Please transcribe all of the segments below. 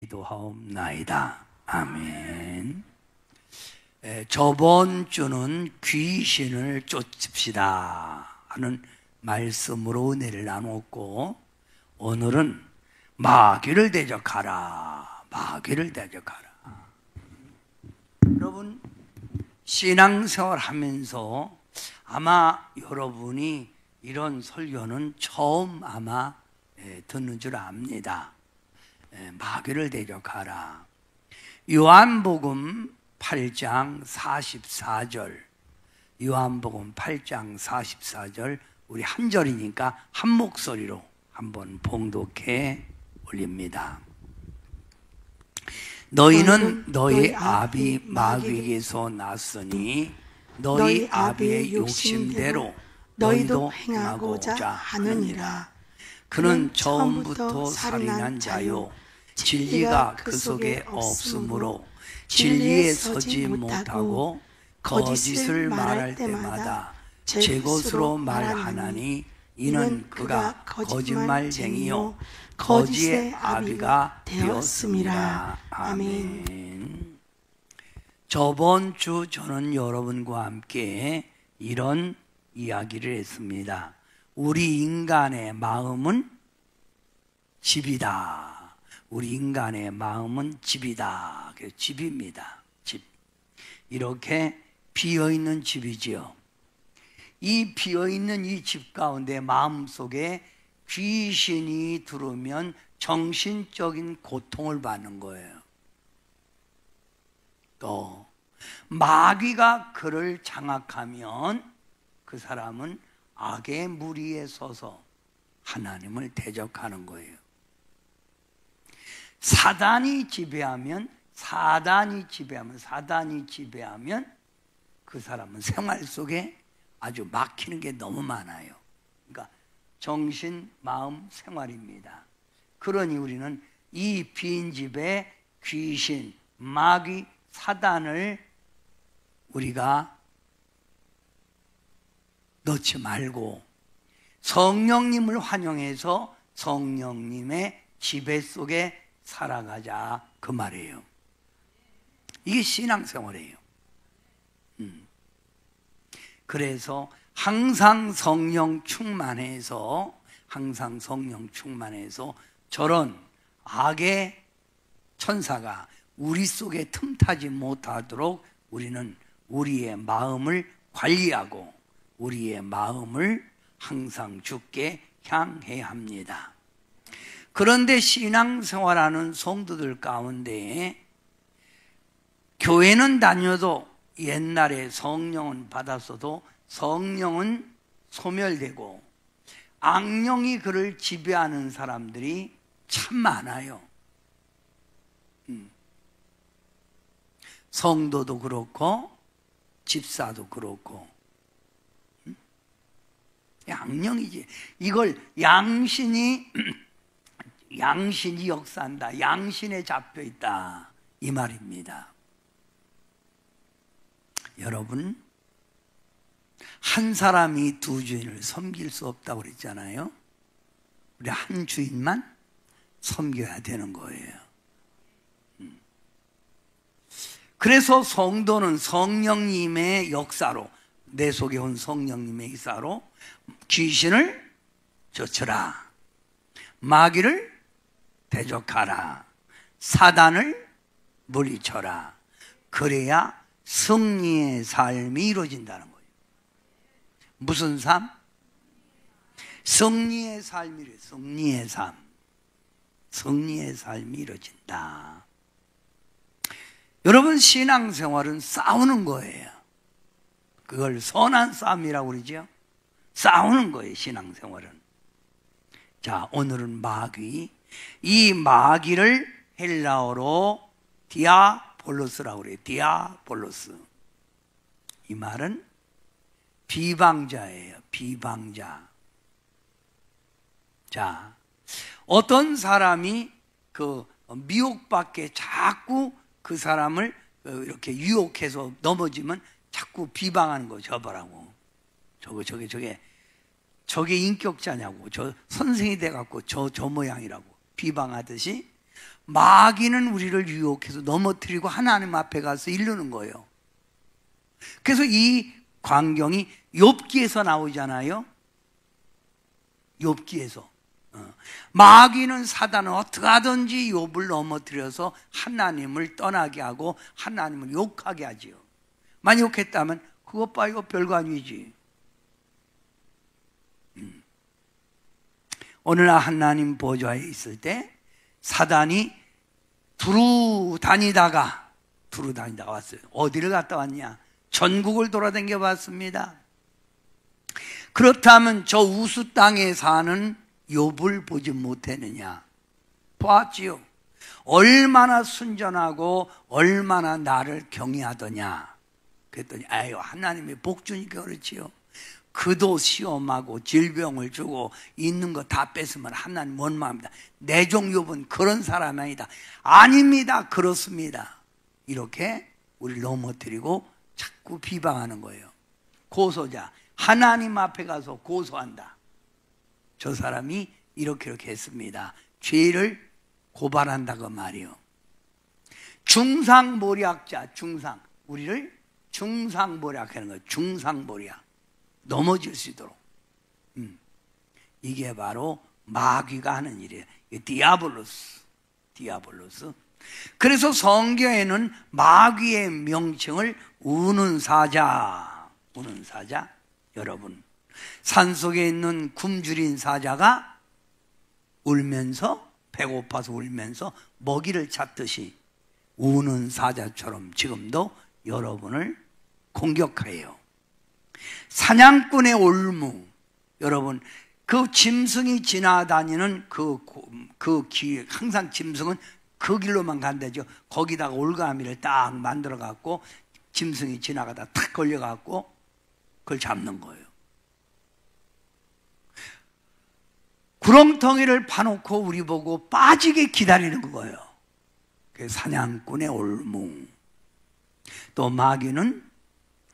기도하옵나이다. 아멘. 저번 주는 귀신을 쫓읍시다 하는 말씀으로 은혜를 나눴고, 오늘은 마귀를 대적하라, 마귀를 대적하라. 여러분, 신앙생활 하면서 아마 여러분이 이런 설교는 처음 아마 듣는 줄 압니다. 마귀를 대적하라. 요한복음 8장 44절, 요한복음 8장 44절, 우리 한 절이니까 한 목소리로 한번 봉독해 올립니다. 너희는 너희 아비 마귀에게서 났으니 너희 아비의 욕심대로 너희도 행하고자 하느니라. 그는 처음부터 살인한 자요, 진리가 그 속에 없으므로 진리에 서지 못하고 거짓을 말할 때마다 제 것으로 말하나니 이는 그가 거짓말쟁이요 거짓의 아비가 되었습니다. 아멘. 저번 주 저는 여러분과 함께 이런 이야기를 했습니다. 우리 인간의 마음은 집이다. 우리 인간의 마음은 집이다. 그래서 집입니다. 집. 이렇게 비어있는 집이지요. 이 비어있는 이 집 가운데 마음속에 귀신이 들어오면 정신적인 고통을 받는 거예요. 또 마귀가 그를 장악하면 그 사람은 악의 무리에 서서 하나님을 대적하는 거예요. 사단이 지배하면 그 사람은 생활 속에 아주 막히는 게 너무 많아요. 그러니까 정신, 마음, 생활입니다. 그러니 우리는 이 빈 집에 귀신, 마귀, 사단을 우리가 넣지 말고 성령님을 환영해서 성령님의 지배 속에 살아가자, 그 말이에요. 이게 신앙생활이에요. 그래서 항상 성령 충만해서 저런 악의 천사가 우리 속에 틈타지 못하도록 우리는 우리의 마음을 관리하고 우리의 마음을 항상 주께 향해야 합니다. 그런데 신앙생활하는 성도들 가운데 교회는 다녀도 옛날에 성령은 받았어도 성령은 소멸되고 악령이 그를 지배하는 사람들이 참 많아요. 성도도 그렇고 집사도 그렇고 악령이지. 이걸 양신이 역사한다, 양신에 잡혀있다, 이 말입니다. 여러분, 한 사람이 두 주인을 섬길 수 없다고 그랬잖아요. 우리 한 주인만 섬겨야 되는 거예요. 그래서 성도는 성령님의 역사로, 내 속에 온 성령님의 역사로 귀신을 쫓으라, 마귀를 대적하라, 사단을 물리쳐라. 그래야 승리의 삶이 이루어진다는 거예요. 무슨 삶? 승리의 삶이래. 승리의 삶. 승리의 삶이 이루어진다. 여러분, 신앙생활은 싸우는 거예요. 그걸 선한 싸움이라고 그러죠. 싸우는 거예요, 신앙생활은. 자, 오늘은 마귀. 이 마귀를 헬라어로 디아볼로스라고 그래요. 디아볼로스. 이 말은 비방자예요. 비방자. 자, 어떤 사람이 그 미혹받게 자꾸 그 사람을 이렇게 유혹해서 넘어지면 자꾸 비방하는 거. 저거라고. 저게 인격자냐고. 저 선생이 돼갖고 저 모양이라고 비방하듯이 마귀는 우리를 유혹해서 넘어뜨리고 하나님 앞에 가서 이르는 거예요. 그래서 이 광경이 욥기에서 나오잖아요. 욥기에서 마귀는, 사단은 어떻게 하든지 욥을 넘어뜨려서 하나님을 떠나게 하고 하나님을 욕하게 하지요. 많이 욕했다면 그것 봐, 이거 별거 아니지. 어느 날 하나님 보좌에 있을 때 사단이 두루 다니다가 왔어요. 어디를 갔다 왔냐? 전국을 돌아다녀 봤습니다. 그렇다면 저 우수 땅에 사는 욥을 보지 못했느냐? 보았지요. 얼마나 순전하고 얼마나 나를 경외하더냐? 그랬더니 아유, 하나님이 복 주니까 그렇지요. 그도 시험하고 질병을 주고 있는 거 다 뺏으면 하나님 원망합니다. 내 종 욥은 그런 사람이 아니다. 아닙니다. 그렇습니다. 이렇게 우리를 넘어뜨리고 자꾸 비방하는 거예요. 고소자, 하나님 앞에 가서 고소한다. 저 사람이 이렇게 했습니다. 죄를 고발한다고 말이요. 중상모략자, 우리를 중상모략하는 거예요. 중상모략, 넘어질 수 있도록. 이게 바로 마귀가 하는 일이에요. 디아블로스. 그래서 성경에는 마귀의 명칭을 우는 사자, 여러분, 산속에 있는 굶주린 사자가 울면서, 배고파서 울면서 먹이를 찾듯이 우는 사자처럼 지금도 여러분을 공격해요. 사냥꾼의 올무, 여러분, 그 짐승이 지나다니는 항상 짐승은 그 길로만 간대죠. 거기다가 올가미를 딱 만들어 갖고 짐승이 지나가다 탁 걸려 갖고 그걸 잡는 거예요. 구렁텅이를 파놓고 우리 보고 빠지게 기다리는 거예요. 그게 사냥꾼의 올무. 또 마귀는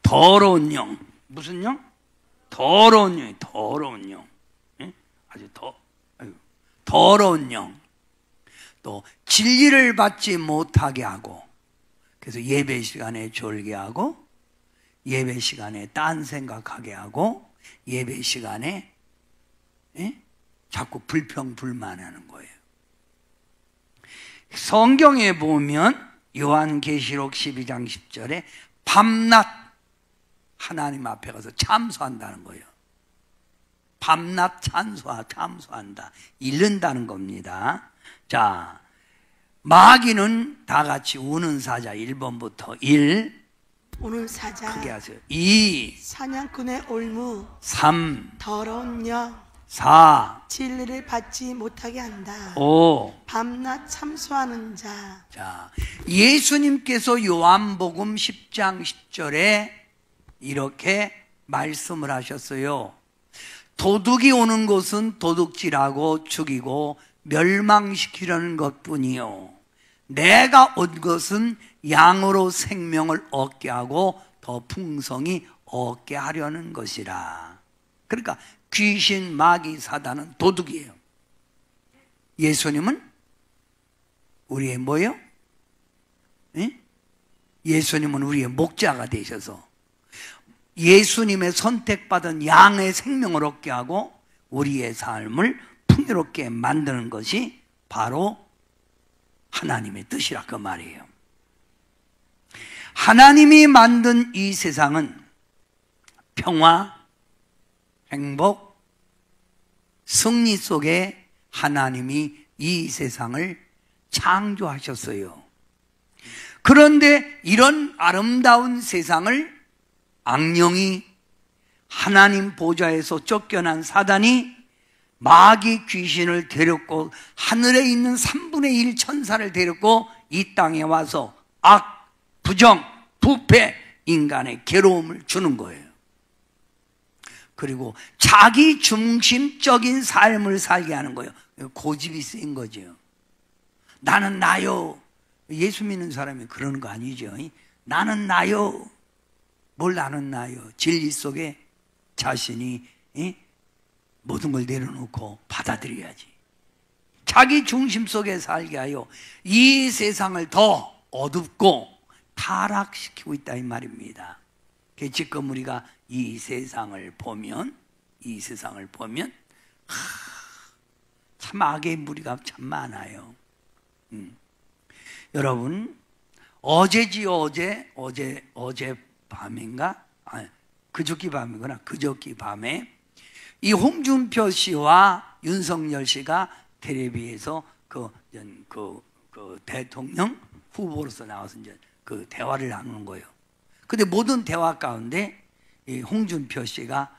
더러운 영. 무슨 영? 더러운 영. 예? 아주 더러운 영. 또 진리를 받지 못하게 하고, 그래서 예배 시간에 졸게하고, 예배 시간에 딴 생각하게 하고, 예배 시간에 자꾸 불평불만하는 거예요. 성경에 보면 요한계시록 12장 10절에 밤낮 하나님 앞에 가서 참소한다는 거예요. 밤낮 참소한다. 읽는다는 겁니다. 자, 마귀는 다 같이 우는 사자 1번부터 1. 우는 사자. 크게 하세요. 2. 사냥꾼의 올무. 3. 더러운 영. 4. 진리를 받지 못하게 한다. 5. 밤낮 참소하는 자. 자, 예수님께서 요한복음 10장 10절에 이렇게 말씀을 하셨어요. 도둑이 오는 것은 도둑질하고 죽이고 멸망시키려는 것뿐이요, 내가 온 것은 양으로 생명을 얻게 하고 더 풍성히 얻게 하려는 것이라. 그러니까 귀신, 마귀, 사단은 도둑이에요. 예수님은 우리의 뭐예요? 예수님은 우리의 목자가 되셔서 예수님의 선택받은 양의 생명을 얻게 하고 우리의 삶을 풍요롭게 만드는 것이 바로 하나님의 뜻이라 그 말이에요. 하나님이 만든 이 세상은 평화, 행복, 승리 속에 하나님이 이 세상을 창조하셨어요. 그런데 이런 아름다운 세상을 악령이, 하나님 보좌에서 쫓겨난 사단이 마귀 귀신을 데렸고 하늘에 있는 3분의 1 천사를 데렸고 이 땅에 와서 악, 부정, 부패, 인간의 괴로움을 주는 거예요. 그리고 자기 중심적인 삶을 살게 하는 거예요. 고집이 센 거죠. 나는 나요. 예수 믿는 사람이 그러는 거 아니죠. 나는 나요. 뭘 나는 나요. 진리 속에 자신이 모든 걸 내려놓고 받아들여야지. 자기 중심 속에 살게 하여 이 세상을 더 어둡고 타락시키고 있다 이 말입니다. 지금 우리가 이 세상을 보면 참 악의 무리가 참 많아요. 여러분, 어제지요, 어제 밤인가? 그저께 밤이구나. 그저께 밤에 이 홍준표 씨와 윤석열 씨가 텔레비에서 그 대통령 후보로서 나와서 이제 그 대화를 나누는 거예요. 근데 모든 대화 가운데 이 홍준표 씨가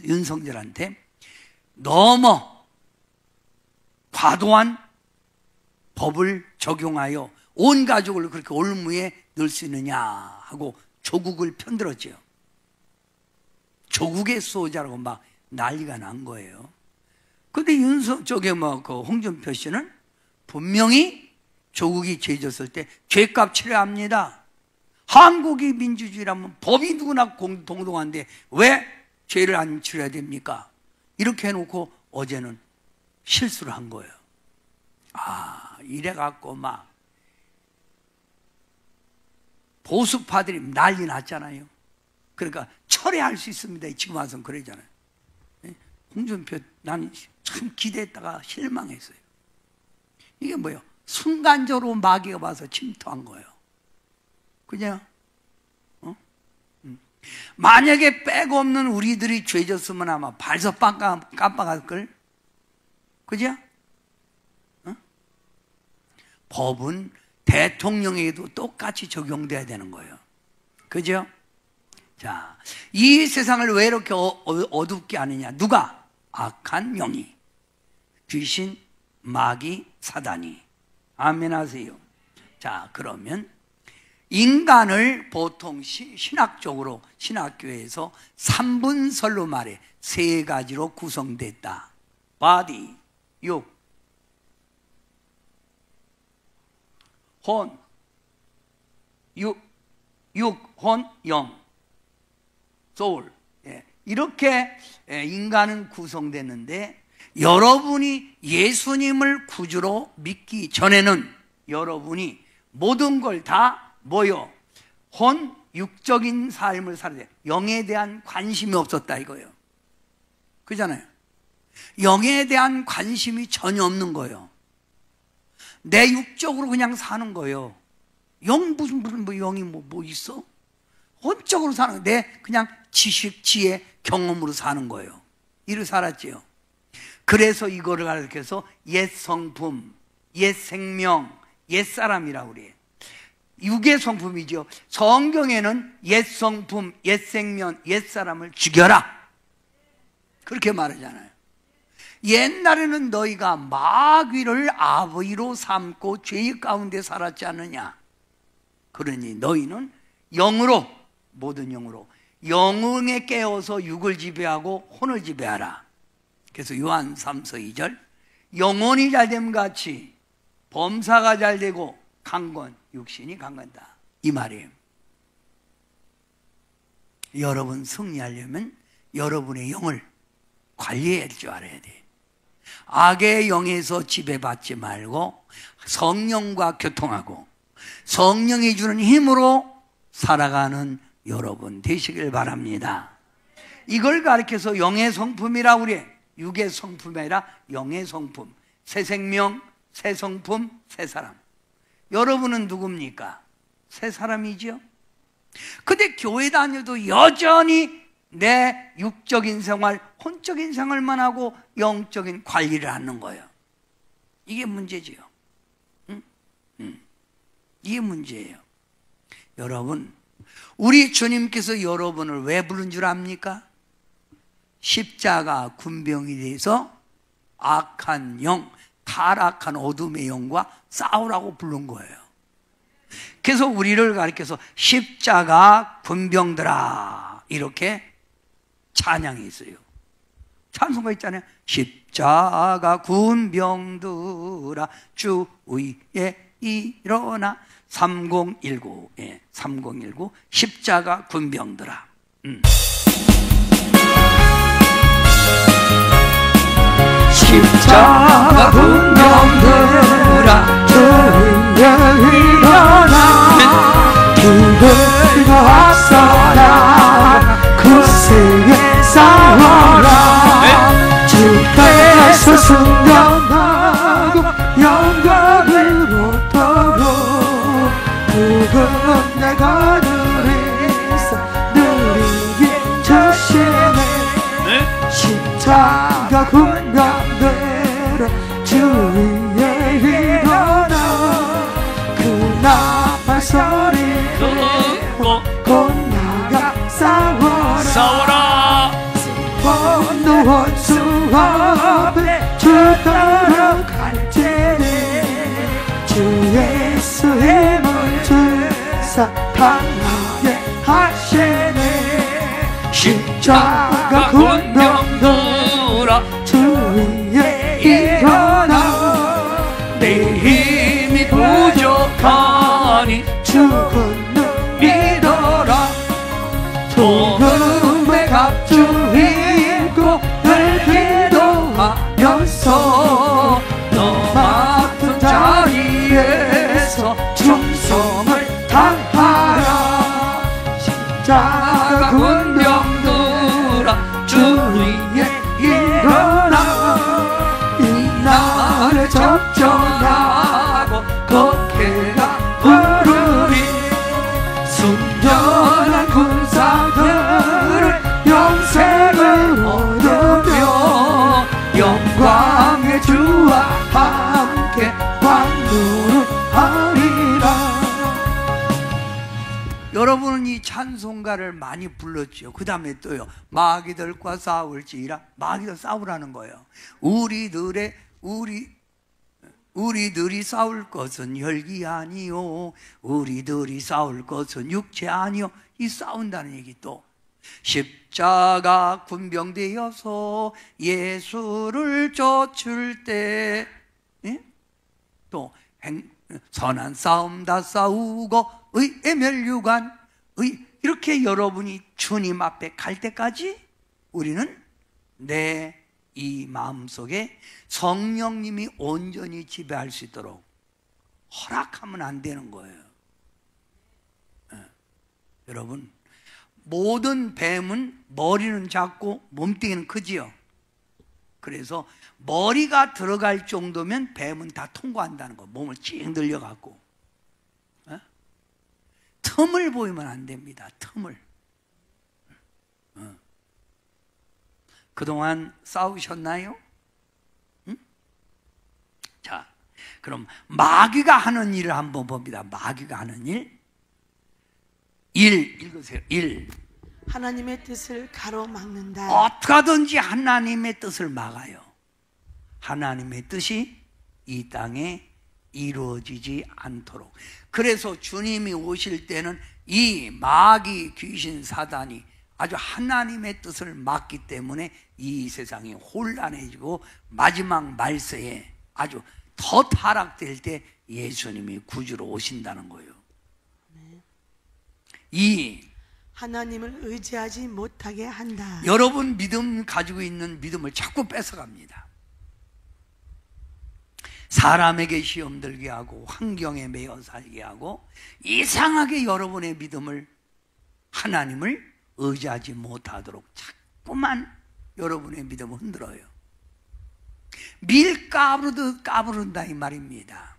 윤석열한테 너무 과도한 법을 적용하여 온 가족을 그렇게 올무에 넣을 수 있느냐 하고 조국을 편들었죠. 조국의 수호자라고 막 난리가 난 거예요. 근데 그 홍준표 씨는 분명히 조국이 죄 졌을 때 죄값 치러야 합니다. 한국이 민주주의라면 법이 누구나 동등한데 왜 죄를 안 치러야 됩니까? 이렇게 해놓고 어제는 실수를 한 거예요. 이래갖고 막 보수파들이 난리 났잖아요. 그러니까 철회할 수 있습니다. 지금 와서는 그러잖아요. 홍준표 난 참 기대했다가 실망했어요. 이게 뭐예요? 순간적으로 마귀가 와서 침투한 거예요. 그냥 만약에 백 없는 우리들이 죄졌으면 아마 발서 깜빡할걸? 그죠? 법은 대통령에게도 똑같이 적용돼야 되는 거예요. 그죠? 자, 이 세상을 왜 이렇게 어둡게 하느냐? 누가? 악한 영이, 귀신, 마귀, 사단이. 아멘 하세요. 자, 그러면 인간을 보통 신학적으로 신학교에서 3분설로 말해 3가지로 구성됐다. 바디, 육, 혼, 혼, 영, 소울. 이렇게 인간은 구성됐는데 여러분이 예수님을 구주로 믿기 전에는 여러분이 모든 걸 다 뭐요? 혼, 육적인 삶을 살아야 돼. 영에 대한 관심이 없었다 이거예요. 그잖아요. 영에 대한 관심이 전혀 없는 거예요. 내 육적으로 그냥 사는 거예요. 무슨 영이 뭐 있어? 혼적으로 사는 거예요. 내 그냥 지식, 지혜, 경험으로 사는 거예요. 이렇게 살았지요. 그래서 이거를 가르쳐서 옛 성품, 옛 생명, 옛 사람이라고 그래요. 육의 성품이죠. 성경에는 옛 성품, 옛 생명, 옛 사람을 죽여라 그렇게 말하잖아요. 옛날에는 너희가 마귀를 아버지로 삼고 죄의 가운데 살았지 않느냐. 그러니 너희는 영으로, 모든 영으로 영혼에 깨어서 육을 지배하고 혼을 지배하라. 그래서 요한 3서 2절 영혼이 잘됨 같이 범사가 잘되고 강건, 육신이 강건다 이 말이에요. 여러분 승리하려면 여러분의 영을 관리할 줄 알아야 돼. 악의 영에서 지배받지 말고 성령과 교통하고 성령이 주는 힘으로 살아가는 여러분 되시길 바랍니다. 이걸 가르쳐서 영의 성품이라고 그래. 육의 성품이 아니라 영의 성품. 새 생명, 새 성품, 새 사람. 여러분은 누굽니까? 새 사람이죠. 근데 교회 다녀도 여전히 내 육적인 생활, 혼적인 생활만 하고 영적인 관리를 하는 거예요. 이게 문제지요. 이게 문제예요. 여러분, 우리 주님께서 여러분을 왜 부른 줄 압니까? 십자가 군병이 돼서 악한 영, 타락한 어둠의 영과 싸우라고 부른 거예요. 그래서 우리를 가리켜서 십자가 군병들아 이렇게 찬양이 있어요. 찬송가 있잖아요. 십자가 군병들아 주 위에 일어나. 3019 3019 십자가 군병들아. 십자가 군병들아 주위에 일어나 기름과 앞서라 굳세게 싸워라 주께서 승천하고 영광을 얻도록 누군 내가 누리사 누리게 주시네 십자가 군병들아 주위에 일어나 그 나팔 소리 듣고 곧 나가 싸워라 번노 원수 앞에 주 따라갈지니 주 예수의 힘을 주사 강하게 하시네 십자가 군병들아 주 위에 일어나 내 힘이 부족하니 주 권능 믿어라 복음의 갑주 입고 늘 기도하면서 너 맡은 자리에서 충성을 다하라 십자가 군병들아 주 위에 일어나 이 날에 접전하고 걷게가 부르리 순전한 군사들을 영생을 얻으며 영광의 주와 함께 왕노릇하리라. 여러분은 이 찬송가를 많이 불렀죠. 그 다음에 또요 마귀들과 싸울지라 마귀들 싸우라는 거예요. 우리들이 싸울 것은 혈기 아니요 우리들이 싸울 것은 육체 아니요 이 싸운다는 얘기 또 십자가 군병되어서 예수를 쫓을 때 또 선한 싸움 다 싸우고 의의 멸류관 이렇게 여러분이 주님 앞에 갈 때까지 우리는 내 이 마음속에 성령님이 온전히 지배할 수 있도록 허락하면 안 되는 거예요. 여러분 모든 뱀은 머리는 작고 몸뚱이는 크지요. 그래서 머리가 들어갈 정도면 뱀은 다 통과한다는 거. 몸을 찡 늘려갖고 틈을 보이면 안 됩니다. 틈을. 그동안 싸우셨나요? 응? 자, 그럼 마귀가 하는 일을 한번 봅니다. 마귀가 하는 일. 1 읽으세요. 1. 하나님의 뜻을 가로막는다. 어떻게든지 하나님의 뜻을 막아요. 하나님의 뜻이 이 땅에 이루어지지 않도록. 그래서 주님이 오실 때는 이 마귀 귀신 사단이 아주 하나님의 뜻을 막기 때문에 이 세상이 혼란해지고 마지막 말세에 아주 더 타락될 때 예수님이 구주로 오신다는 거예요. 2. 하나님을 의지하지 못하게 한다. 여러분 믿음 가지고 있는 믿음을 자꾸 뺏어갑니다. 사람에게 시험 들게 하고 환경에 매여 살게 하고 이상하게 여러분의 믿음을 하나님을 의지하지 못하도록 자꾸만 여러분의 믿음을 흔들어요. 밀 까부르듯 까부른다 이 말입니다.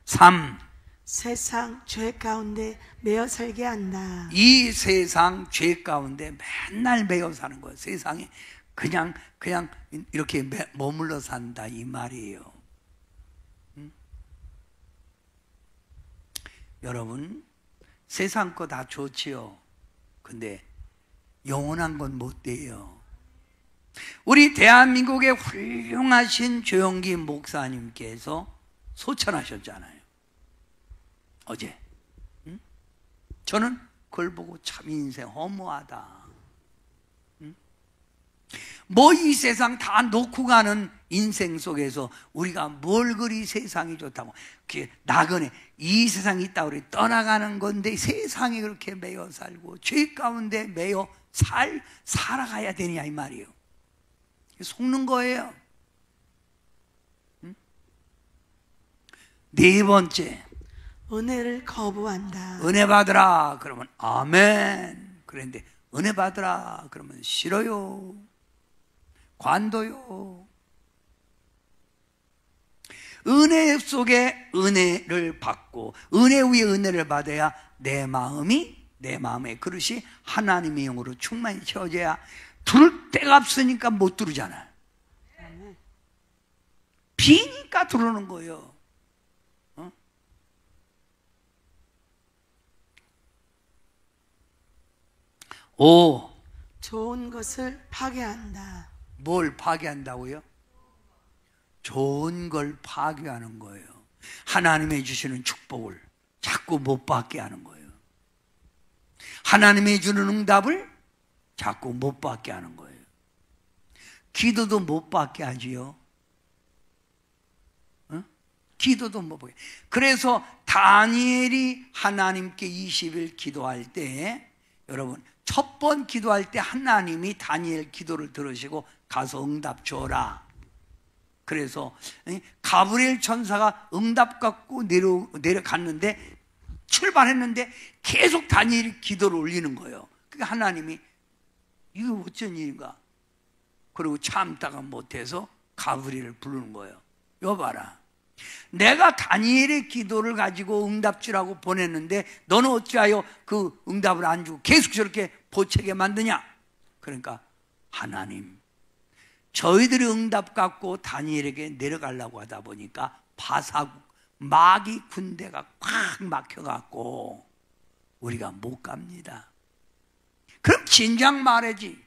3. 세상 죄 가운데 매여 살게 한다. 이 세상 죄 가운데 맨날 매여 사는 거예요. 세상에 그냥 이렇게 머물러 산다 이 말이에요. 여러분 세상 거 다 좋지요. 근데 영원한 건 못 돼요. 우리 대한민국의 훌륭하신 조영기 목사님께서 소천하셨잖아요. 어제. 저는 그걸 보고 참 인생 허무하다. 뭐 이 세상 다 놓고 가는 인생 속에서 우리가 뭘 그리 세상이 좋다고 나그네 이 세상이 있다고 우리 떠나가는 건데 세상에 그렇게 매여 살고 죄 가운데 매여 살아가야 되냐 이 말이에요. 속는 거예요. 네 번째, 은혜를 거부한다. 은혜 받으라 그러면 아멘. 그런데 은혜 받으라 그러면 싫어요. 관둬요. 은혜 속에 은혜를 받고 은혜 위에 은혜를 받아야 내 마음의 그릇이 하나님의 영으로 충만히 채워져야 두를 데가 없으니까 못 두르잖아요. 비니까 들어오는 거예요. 오, 좋은 것을 파괴한다. 뭘 파괴한다고요? 좋은 걸 파괴하는 거예요. 하나님이 주시는 축복을 자꾸 못 받게 하는 거예요. 하나님이 주는 응답을 자꾸 못 받게 하는 거예요. 기도도 못 받게 하지요. 기도도 못 받게. 그래서 다니엘이 하나님께 20일 기도할 때, 여러분 첫 번 기도할 때 하나님이 다니엘 기도를 들으시고 가서 응답 줘라. 그래서 가브리엘 천사가 응답 갖고 내려갔는데, 출발했는데 계속 다니엘이 기도를 올리는 거예요. 그러니까 하나님이 이거 어쩐 일인가? 그리고 참다가 못해서 가브리엘을 부르는 거예요. 여봐라, 내가 다니엘의 기도를 가지고 응답 주라고 보냈는데 너는 어찌하여 그 응답을 안 주고 계속 저렇게 보채게 만드냐? 그러니까 하나님, 저희들이 응답 갖고 다니엘에게 내려가려고 하다 보니까 바사국 마귀 군대가 꽉 막혀갖고 우리가 못 갑니다. 그럼 진작 말해지.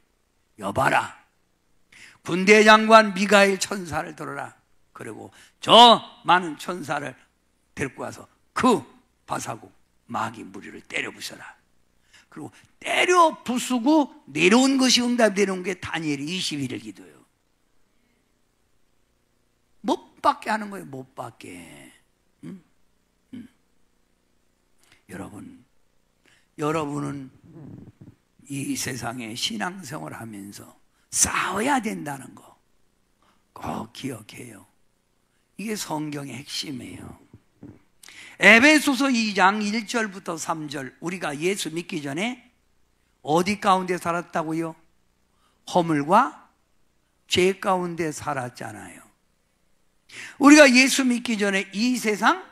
여봐라, 군대 장관 미가엘 천사를 들어라. 그리고 저 많은 천사를 데리고 와서 그 바사국 마귀 무리를 때려 부숴라. 그리고 때려 부수고 내려온 것이 응답이 내려온 게 다니엘이 21일 기도예요. 못 받게 하는 거예요. 못 받게. 여러분은 이 세상에 신앙생활을 하면서 싸워야 된다는 거 꼭 기억해요. 이게 성경의 핵심이에요. 에베소서 2장 1절부터 3절, 우리가 예수 믿기 전에 어디 가운데 살았다고요? 허물과 죄 가운데 살았잖아요. 우리가 예수 믿기 전에 이 세상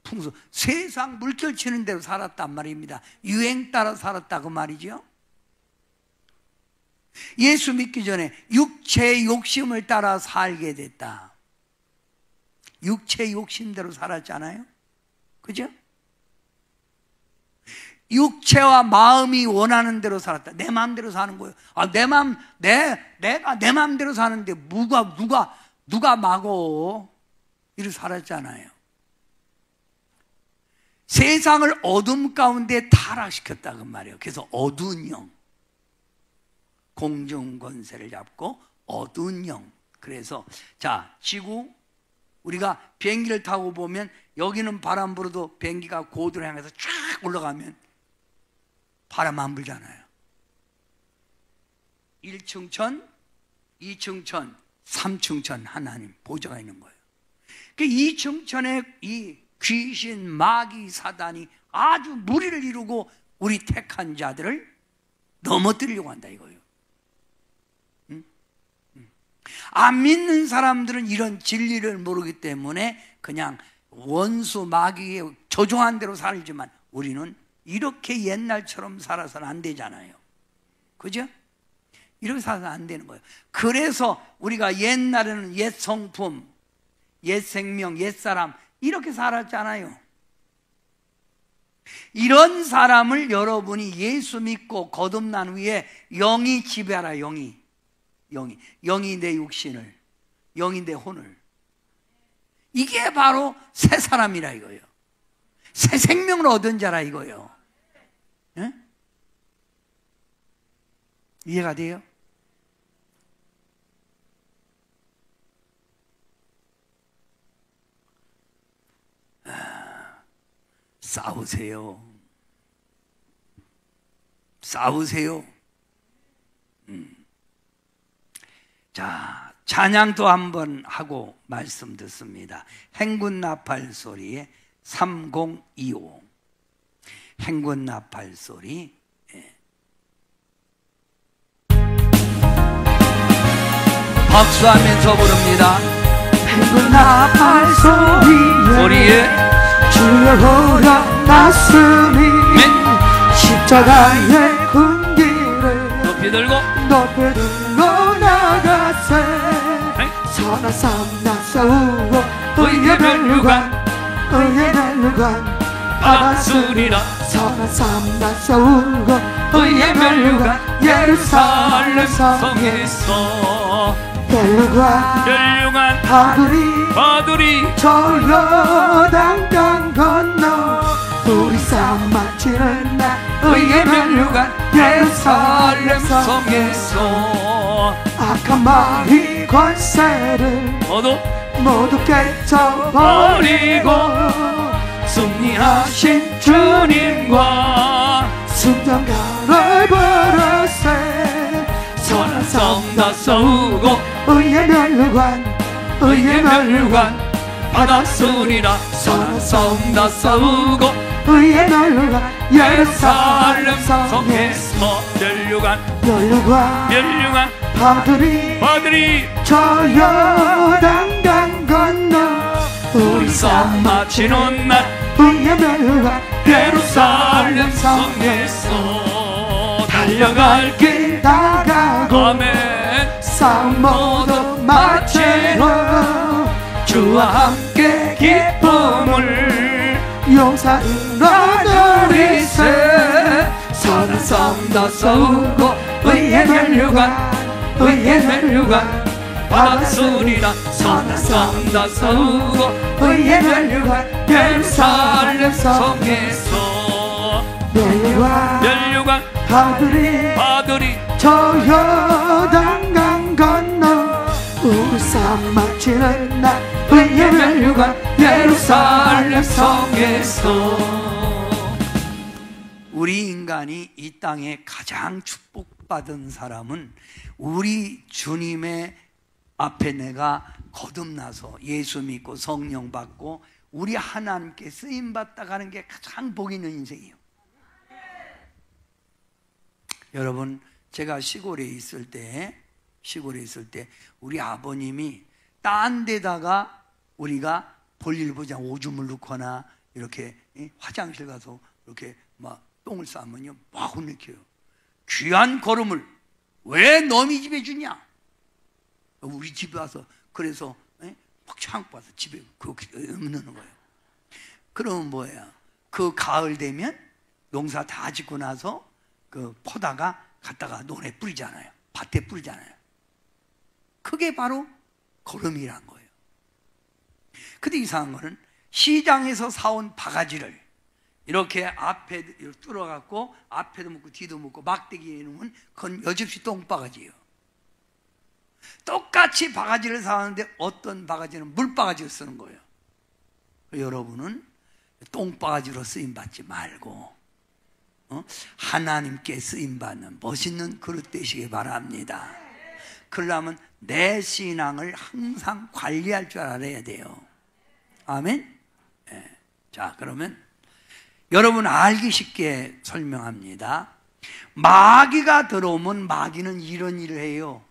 풍수, 세상 물결 치는 대로 살았단 말입니다. 유행 따라 살았다 그 말이죠. 예수 믿기 전에 육체의 욕심을 따라 살게 됐다. 육체의 욕심대로 살았잖아요. 그죠? 육체와 마음이 원하는 대로 살았다. 내 마음대로 사는 거예요. 내가 내 마음대로 사는데 누가 막어? 이렇게 살았잖아요. 세상을 어둠 가운데 타락시켰다 그 말이에요. 그래서 어두운 영, 공중 권세를 잡고 어두운 영. 그래서 자, 지구, 우리가 비행기를 타고 보면 여기는 바람 불어도 비행기가 고도를 향해서 쫙 올라가면 바람 안 불잖아요. 1층 천, 2층 천, 3층 천 하나님 보좌가 있는 거예요. 그 2층 천에 이 귀신, 마귀, 사단이 아주 무리를 이루고 우리 택한 자들을 넘어뜨리려고 한다 이거예요. 안 믿는 사람들은 이런 진리를 모르기 때문에 그냥 원수 마귀의 조종한 대로 살지만 우리는 이렇게 옛날처럼 살아서는 안 되잖아요. 그죠? 이렇게 살아서는 안 되는 거예요. 그래서 우리가 옛날에는 옛 성품, 옛 생명, 옛 사람 이렇게 살았잖아요. 이런 사람을 여러분이 예수 믿고 거듭난 후에 영이 지배하라. 영이 내 육신을, 영이 내 혼을. 이게 바로 새 사람이라 이거예요. 새 생명을 얻은 자라 이거예요. 네? 이해가 돼요? 싸우세요. 싸우세요. 자, 찬양도 한번 하고 말씀 듣습니다. 행군 나팔 소리에 3025. 행군 나팔 소리. 박수하면서 부릅니다. 행군 나팔 소리에 주여 허락났으니 십자가의 군기를 높이 들고 나가세 선한 삶 나서우고 의의 멸류관 받았으리라 선한 삶 나서우고 의의 멸류관 예루살렘 성에서 멸류관 받으리 저 요단강 건너 우리 싸움 마치는 날 의의 멸류관 예루살렘 성에서 악한 마귀 권세를 모두 깨쳐버리고 승리하신 주님과 승전가를 부르세 선한 싸움 나서우고 의의 멸류관 받았으리라 선한 싸움 나서우고 의의 멸류관 예루살렘 성에서 멸류관 받으리 저 요단강 건너 우리 싸움 마치는 날 의의 멸류관 예루살렘 성에서 달려갈 길 나가고 아멘 싸움 모두 마치고 주와 함께 기쁨을 용사로 누리세 선한 싸움 나서우고 의의 멸류관 받았으리라 선한 싸움 나서우고 의의 멸류관 예루살렘 성에서 멸류관 받으리 저 요단강 건너 우리 싸움 마치는 날 의의 멸류관 예루살렘 성에서. 우리 인간이 이 땅에 가장 축복받은 사람은 우리 주님의 앞에 내가 거듭나서 예수 믿고 성령 받고 우리 하나님께 쓰임받다 가는 게 가장 복 있는 인생이에요. 여러분, 제가 시골에 있을 때 우리 아버님이 딴 데다가 우리가 볼일 보자 오줌을 넣거나 이렇게 화장실 가서 이렇게 막 똥을 싸면요 막 혼내켜요. 귀한 걸음을 왜 너희 집에 주냐? 우리 집에 와서 그래서 막 참고 와서 집에 그렇게 넣는 거예요. 그러면 뭐예요? 그 가을 되면 농사 다 짓고 나서 그 퍼다가 갖다가 논에 뿌리잖아요. 밭에 뿌리잖아요. 그게 바로 걸음이란 거예요. 근데 이상한 거는 시장에서 사온 바가지를 이렇게 앞에 뚫어갖고 앞에도 먹고 뒤도 먹고 막대기에 놓으면 그건 여집시 똥바가지예요. 똑같이 바가지를 사왔는데 어떤 바가지는 물바가지를 쓰는 거예요. 여러분은 똥바가지로 쓰임받지 말고 하나님께 쓰임받는 멋있는 그릇 되시기 바랍니다. 그러려면 내 신앙을 항상 관리할 줄 알아야 돼요. 아멘? 네. 자, 그러면 여러분 알기 쉽게 설명합니다. 마귀가 들어오면 마귀는 이런 일을 해요.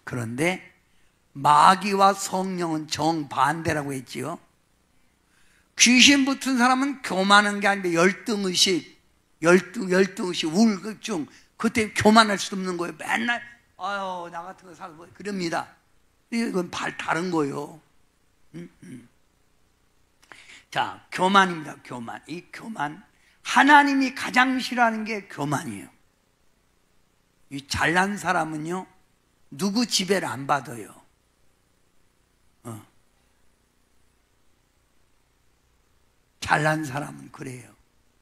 그런데 마귀와 성령은 정반대라고 했지요. 귀신 붙은 사람은 교만한 게 아니라 열등의식, 우울증, 그때 교만할 수 없는 거예요. 맨날 아유 나 같은 거 살고 그럽니다. 이건 다른 거예요. 자, 교만입니다. 교만. 이 교만, 하나님이 가장 싫어하는 게 교만이에요. 이 잘난 사람은요 누구 지배를 안 받아요. 잘난 사람은 그래요.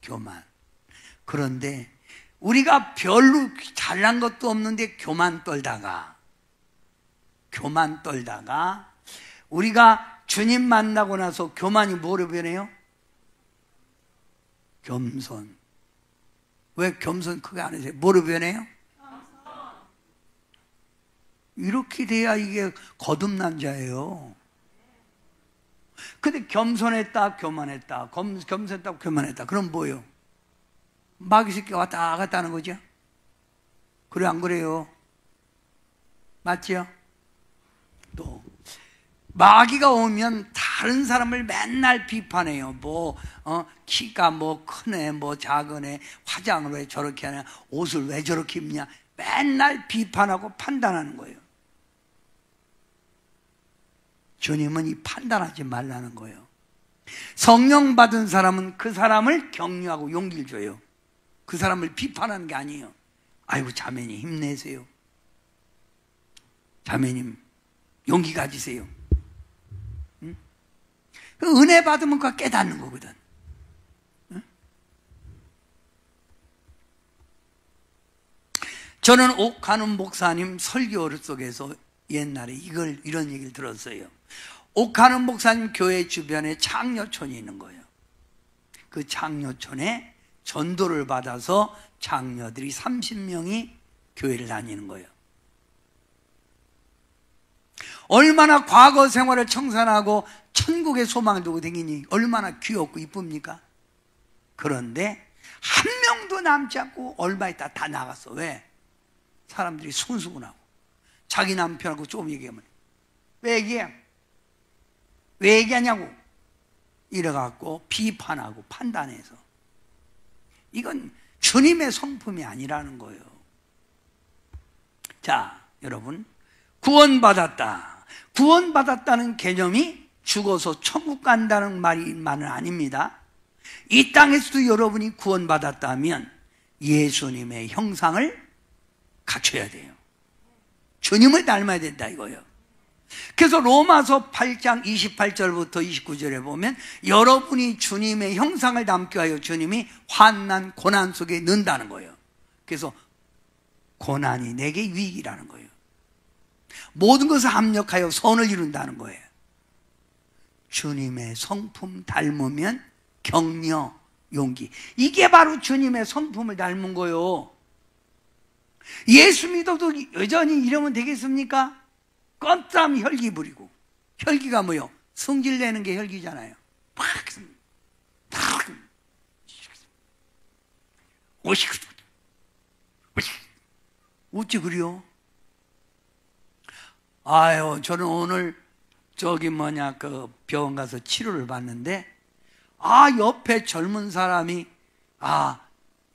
교만. 그런데 우리가 별로 잘난 것도 없는데 교만 떨다가 우리가 주님 만나고 나서 교만이 뭐로 변해요? 겸손. 왜 겸손 크게 안 해주세요? 뭐로 변해요? 이렇게 돼야 이게 거듭난 자예요. 근데 겸손했다, 교만했다, 겸손했다, 교만했다. 그럼 뭐예요? 마귀 새끼가 왔다 갔다 하는 거죠? 그래, 안 그래요? 맞죠? 또 마귀가 오면 다른 사람을 맨날 비판해요. 키가 크네, 작으네, 화장을 왜 저렇게 하냐, 옷을 왜 저렇게 입냐, 맨날 비판하고 판단하는 거예요. 주님은 이 판단하지 말라는 거예요. 성령 받은 사람은 그 사람을 격려하고 용기를 줘요. 그 사람을 비판하는 게 아니에요. 아이고, 자매님 힘내세요. 자매님 용기 가지세요. 응? 그 은혜 받으면 그거 깨닫는 거거든. 응? 저는 옥하는 목사님 설교 속에서 옛날에 이런 얘기를 들었어요. 옥하는 목사님 교회 주변에 장려촌이 있는 거예요. 그 장려촌에 전도를 받아서 장녀들이 30명이 교회를 다니는 거예요. 얼마나 과거 생활을 청산하고 천국의 소망을 두고 다니니 얼마나 귀엽고 이쁩니까? 그런데 한 명도 남지 않고 얼마 있다 다 나갔어. 왜? 사람들이 순수군하고 자기 남편하고 조금 얘기하면 왜 얘기해? 왜 얘기하냐고 이래갖고 비판하고 판단해서 이건 주님의 성품이 아니라는 거예요. 자, 여러분, 구원받았다. 구원받았다는 개념이 죽어서 천국 간다는 말은 아닙니다. 이 땅에서도 여러분이 구원받았다면 예수님의 형상을 갖춰야 돼요. 주님을 닮아야 된다 이거예요. 그래서 로마서 8장 28절부터 29절에 보면 여러분이 주님의 형상을 담게 하여 주님이 환난 고난 속에 넣는다는 거예요. 그래서 고난이 내게 위기라는 거예요. 모든 것을 합력하여 선을 이룬다는 거예요. 주님의 성품 닮으면 격려, 용기. 이게 바로 주님의 성품을 닮은 거예요. 예수 믿어도 여전히 이러면 되겠습니까? 껌땀 혈기 부리고. 혈기가 뭐요? 성질내는 게 혈기잖아요. 어찌 그래요? 아유, 저는 오늘 그 병원 가서 치료를 받는데 옆에 젊은 사람이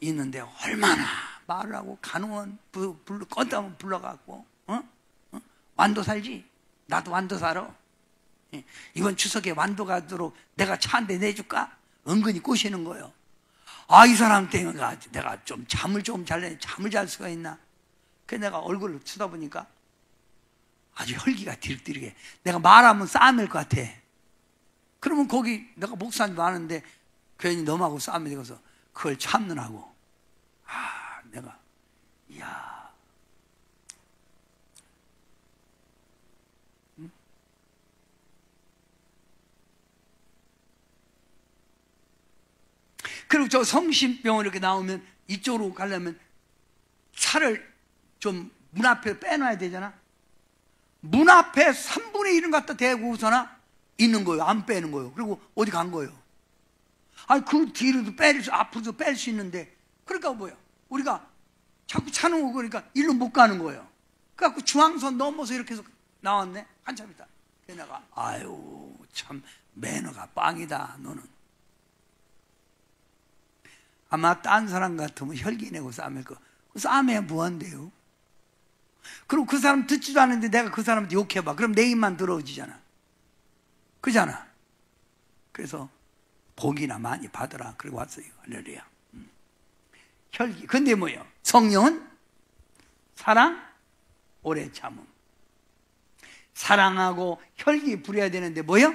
있는데 얼마나 말을 하고 간호원 껌땀 불러갖고 완도 살지? 나도 완도 살아. 이번 추석에 완도 가도록 내가 차 한 대 내줄까? 은근히 꼬시는 거예요. 이 사람 때문에 내가 좀 잠을 잘 수가 있나? 그래서 내가 얼굴을 쳐다보니까 아주 혈기가 디륵디륵해. 내가 말하면 싸움일 것 같아. 그러면 거기 내가 목사님도 아는데 괜히 너하고 싸움이 되어서 그걸 참느라고. 내가 이야. 그리고 저 성심병원 이렇게 나오면 이쪽으로 가려면 차를 좀 문 앞에 빼놔야 되잖아. 문 앞에 3분의 1은 갖다 대고 우선아 있는 거예요. 안 빼는 거예요. 그리고 어디 간 거예요. 그 뒤로도 앞으로도 뺄 수 있는데, 그러니까 뭐야? 우리가 자꾸 차는 오고 그러니까 일로 못 가는 거예요. 그래갖고 중앙선 넘어서 이렇게 해서 나왔네. 한참 있다. 그래서 내가 아유 참 매너가 빵이다 너는. 아마 딴 사람 같으면 혈기 내고 싸움일 거. 싸움에 뭐한대요? 그리고 그 사람 듣지도 않는데 내가 그 사람한테 욕해봐. 그럼 내 입만 들어오지잖아. 그잖아. 그래서 복이나 많이 받으라. 그리고 왔어요. 할렐루야. 혈기. 근데 뭐예요? 성령은 사랑, 오래 참음. 사랑하고 혈기 부려야 되는데 뭐예요?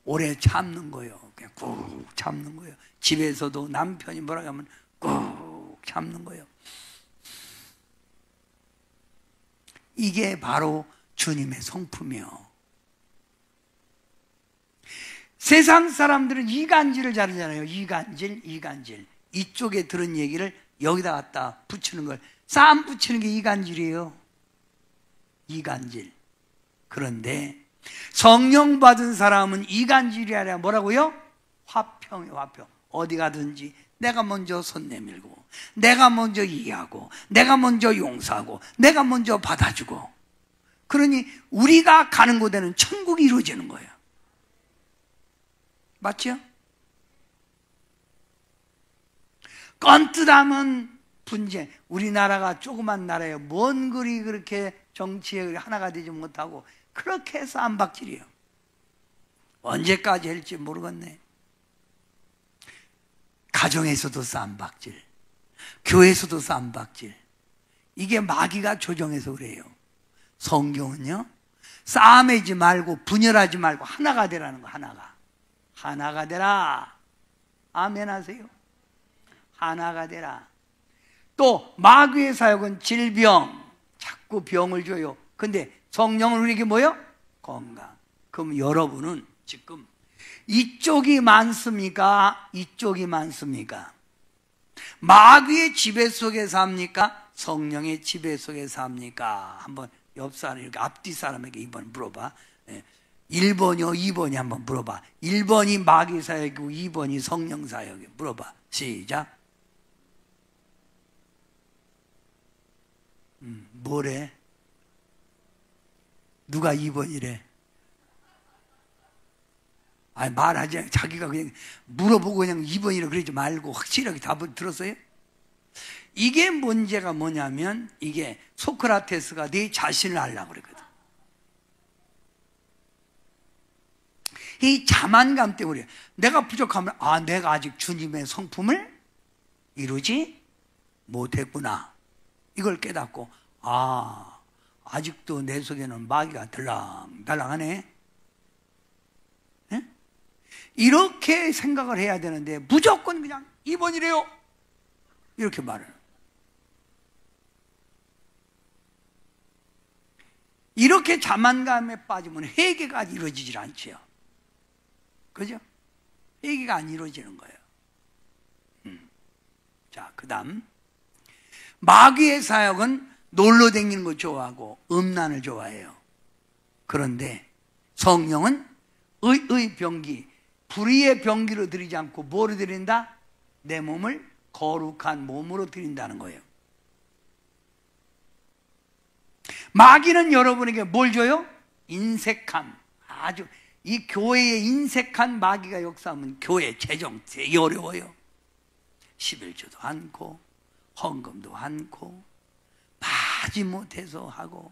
오래 참는 거예요. 그냥 꾹 참는 거예요. 집에서도 남편이 뭐라고 하면 꾹 참는 거예요. 이게 바로 주님의 성품이요. 세상 사람들은 이간질을 잘하잖아요. 이간질. 이쪽에 들은 얘기를 여기다 갖다 붙이는 걸, 싸움 붙이는 게 이간질이에요. 이간질. 그런데 성령 받은 사람은 이간질이 아니라 뭐라고요? 화평이에요. 화평. 어디 가든지 내가 먼저 손 내밀고, 내가 먼저 이해하고, 내가 먼저 용서하고, 내가 먼저 받아주고. 그러니 우리가 가는 곳에는 천국이 이루어지는 거예요. 맞죠? 껌뜨담은 분쟁. 우리나라가 조그만 나라예요. 뭔 그리 그렇게 정치에 하나가 되지 못하고 그렇게 해서 안박질이에요. 언제까지 할지 모르겠네. 가정에서도 쌈박질, 교회에서도 쌈박질. 이게 마귀가 조정해서 그래요. 성경은요, 싸매지 말고 분열하지 말고 하나가 되라는 거. 하나가 되라. 아멘 하세요. 하나가 되라. 또 마귀의 사역은 질병, 자꾸 병을 줘요. 근데 성령은 우리에게 뭐요? 건강. 그럼 여러분은 지금 이쪽이 많습니까? 이쪽이 많습니까? 마귀의 지배 속에 삽니까? 성령의 지배 속에 삽니까? 한번 옆 사람, 이렇게 앞뒤 사람에게 이번 물어봐. 1번이요, 2번이 한번 물어봐. 1번이 마귀 사역이고 2번이 성령 사역이고. 물어봐. 시작. 뭐래? 누가 2번이래? 아니, 말하지 않고 자기가 그냥 물어보고 그냥 2번이라고 그러지 말고 확실하게 답을 들었어요? 이게 문제가 뭐냐면, 이게 소크라테스가 네 자신을 알라고 그러거든. 이 자만감 때문에 내가 부족하면, 내가 아직 주님의 성품을 이루지 못했구나. 이걸 깨닫고, 아직도 내 속에는 마귀가 들랑달랑하네. 네? 이렇게 생각을 해야 되는데 무조건 그냥 2번이래요. 이렇게 말해요. 이렇게 자만감에 빠지면 회개가 이루어지질 않지요. 그죠? 회개가 안 이루어지는 거예요. 자, 그 다음. 마귀의 사역은 놀러 다니는 거 좋아하고 음란을 좋아해요. 그런데 성령은 의 병기, 불의의 병기로 드리지 않고 뭐로 드린다? 내 몸을 거룩한 몸으로 드린다는 거예요. 마귀는 여러분에게 뭘 줘요? 인색함. 아주 이 교회에 인색한 마귀가 역사하면 교회 재정 되게 어려워요. 11조도 않고 헌금도 않고 마지 못해서 하고,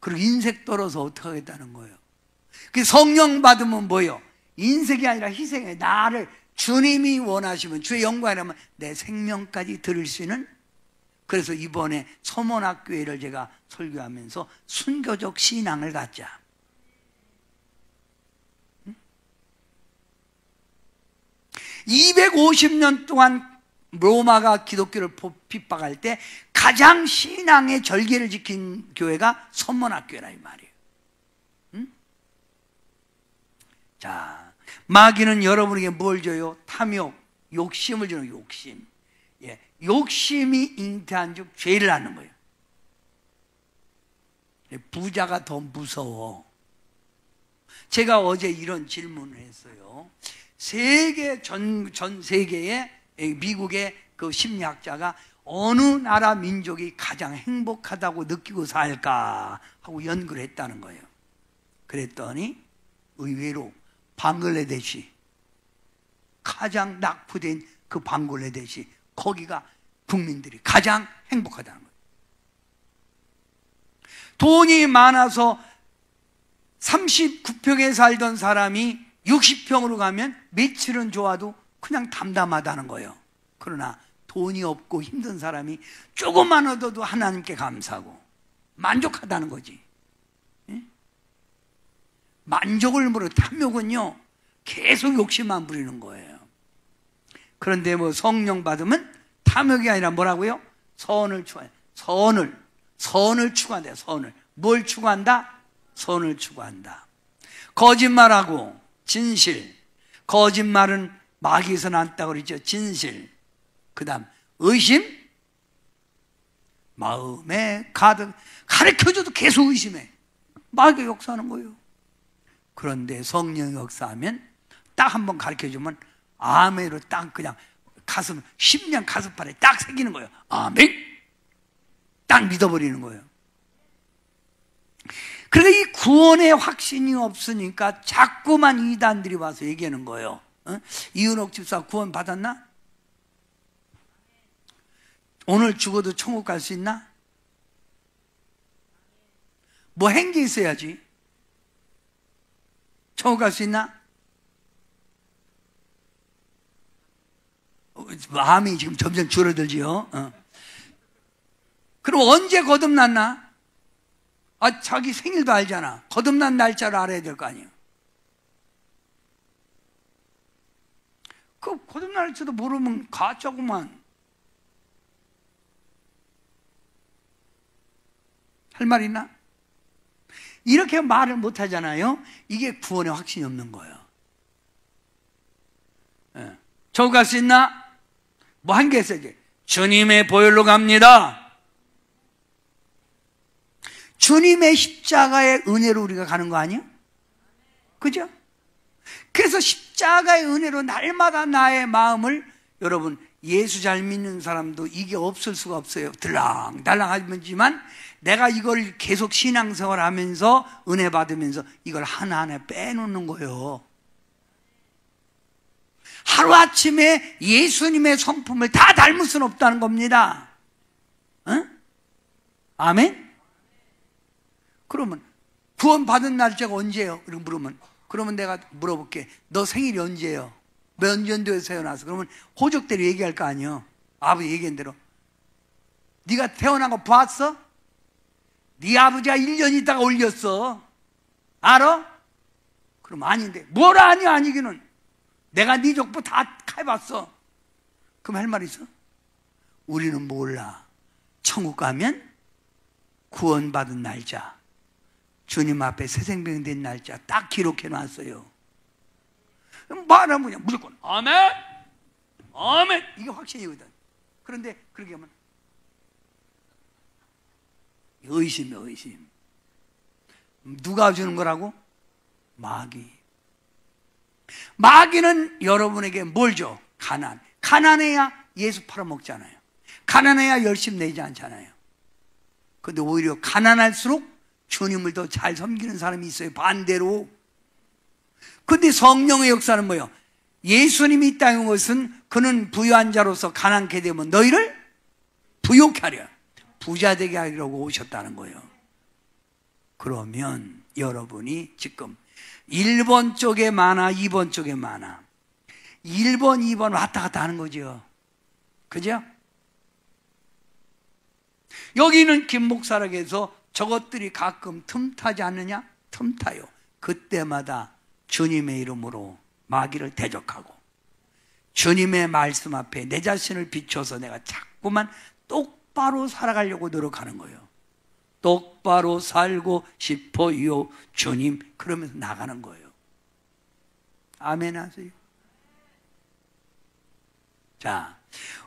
그리고 인색 떨어서 어떻게 하겠다는 거예요. 그 성령 받으면 뭐예요? 인색이 아니라 희생이에요. 나를 주님이 원하시면, 주의 영광이라면 내 생명까지 드릴 수 있는. 그래서 이번에 서문학교회를 제가 설교하면서 순교적 신앙을 갖자. 250년 동안 로마가 기독교를 핍박할 때 가장 신앙의 절개를 지킨 교회가 서문학교회라 이 말이에요. 자, 마귀는 여러분에게 뭘 줘요? 탐욕, 욕심을 주는 욕심. 예, 욕심이 잉태한 즉 죄를 낳는 거예요. 부자가 더 무서워. 제가 어제 이런 질문을 했어요. 전 세계에 미국의 그 심리학자가 어느 나라 민족이 가장 행복하다고 느끼고 살까 하고 연구를 했다는 거예요. 그랬더니 의외로 방글라데시, 가장 낙후된 그 방글라데시, 거기가 국민들이 가장 행복하다는 거예요. 돈이 많아서 39평에 살던 사람이 60평으로 가면 며칠은 좋아도 그냥 담담하다는 거예요. 그러나 돈이 없고 힘든 사람이 조금만 얻어도 하나님께 감사하고 만족하다는 거지. 예? 만족을 모르고 탐욕은요 계속 욕심만 부리는 거예요. 그런데 뭐 성령 받으면 탐욕이 아니라 뭐라고요? 선을 추구해요. 선을 추구한대요. 선을. 뭘 추구한다? 선을 추구한다. 거짓말하고 진실. 거짓말은 마귀에서 났다고 그러죠. 진실. 그 다음 의심, 마음에 가득, 가르쳐줘도 계속 의심해. 마귀가 역사하는 거예요. 그런데 성령이 역사하면 딱 한 번 가르쳐주면 아멘으로 딱 그냥 가슴, 10년 가슴판에 딱 새기는 거예요. 아멘! 딱 믿어버리는 거예요. 그러니까 이 구원의 확신이 없으니까 자꾸만 이단들이 와서 얘기하는 거예요. 이은옥 집사 구원 받았나? 오늘 죽어도 천국 갈 수 있나? 뭐 행기 있어야지. 천국 갈 수 있나? 마음이 지금 점점 줄어들지요. 그럼 언제 거듭났나? 자기 생일도 알잖아. 거듭난 날짜를 알아야 될 거 아니에요. 그 거듭난 날짜도 모르면 가짜구만. 할 말 있나? 이렇게 말을 못 하잖아요. 이게 구원의 확신이 없는 거예요. 저거 갈 수 있나? 뭐 한 개 있어야지. 주님의 보혈로 갑니다. 주님의 십자가의 은혜로 우리가 가는 거 아니에요? 그죠? 그래서 십자가의 은혜로 날마다 나의 마음을, 여러분, 예수 잘 믿는 사람도 이게 없을 수가 없어요. 들랑달랑 하지만 내가 이걸 계속 신앙생활 하면서 은혜 받으면서 이걸 하나하나 빼놓는 거예요. 하루아침에 예수님의 성품을 다 닮을 수는 없다는 겁니다. 아멘? 그러면 구원 받은 날짜가 언제예요? 이렇게 물으면, 그러면 내가 물어볼게. 너 생일이 언제예요? 몇 년도에 태어나서? 그러면 호적대로 얘기할 거 아니에요. 아버지 얘기한 대로. 네가 태어난 거 봤어? 네 아버지가 1년 있다가 올렸어. 알아? 그럼 아닌데. 뭘 아니? 아니기는. 내가 네 족보 다 해봤어. 그럼 할 말 있어? 우리는 몰라. 천국 가면 구원받은 날짜, 주님 앞에 새생명 된 날짜 딱 기록해 놨어요. 말하면 그냥 무조건 아멘! 아멘! 이게 확신이거든. 그런데 그렇게 하면 의심이야, 의심. 누가 주는 거라고? 마귀. 마귀는 여러분에게 뭘 줘? 가난. 가난해야 예수 팔아먹잖아요. 가난해야 열심 내지 않잖아요. 근데 오히려 가난할수록 주님을 더 잘 섬기는 사람이 있어요. 반대로. 근데 성령의 역사는 뭐예요? 예수님이 이 땅에 온 것은 그는 부유한 자로서 가난케 되면 너희를 부욕케 하려, 부자 되게 하려고 오셨다는 거예요. 그러면 여러분이 지금 1번 쪽에 많아, 2번 쪽에 많아. 1번, 2번 왔다 갔다 하는 거죠. 그죠? 여기는 김 목사락에서 저것들이 가끔 틈타지 않느냐? 틈타요. 그때마다 주님의 이름으로 마귀를 대적하고 주님의 말씀 앞에 내 자신을 비춰서 내가 자꾸만 똑바로 살아가려고 노력하는 거예요. 똑바로 살고 싶어요, 주님. 그러면서 나가는 거예요. 아멘 하세요. 자,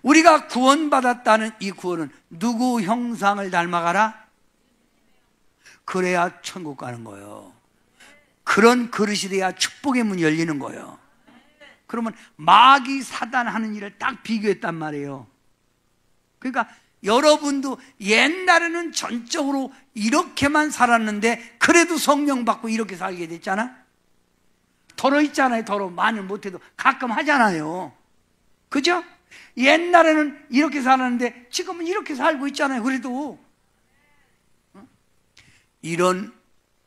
우리가 구원받았다는 이 구원은 누구 형상을 닮아가라? 그래야 천국 가는 거예요. 그런 그릇이 돼야 축복의 문이 열리는 거예요. 그러면 마귀 사단 하는 일을 딱 비교했단 말이에요. 그러니까 여러분도 옛날에는 전적으로 이렇게만 살았는데 그래도 성령 받고 이렇게 살게 됐잖아. 더러 있잖아요. 더러 많이 못해도 가끔 하잖아요. 그죠? 옛날에는 이렇게 살았는데 지금은 이렇게 살고 있잖아요. 그래도 이런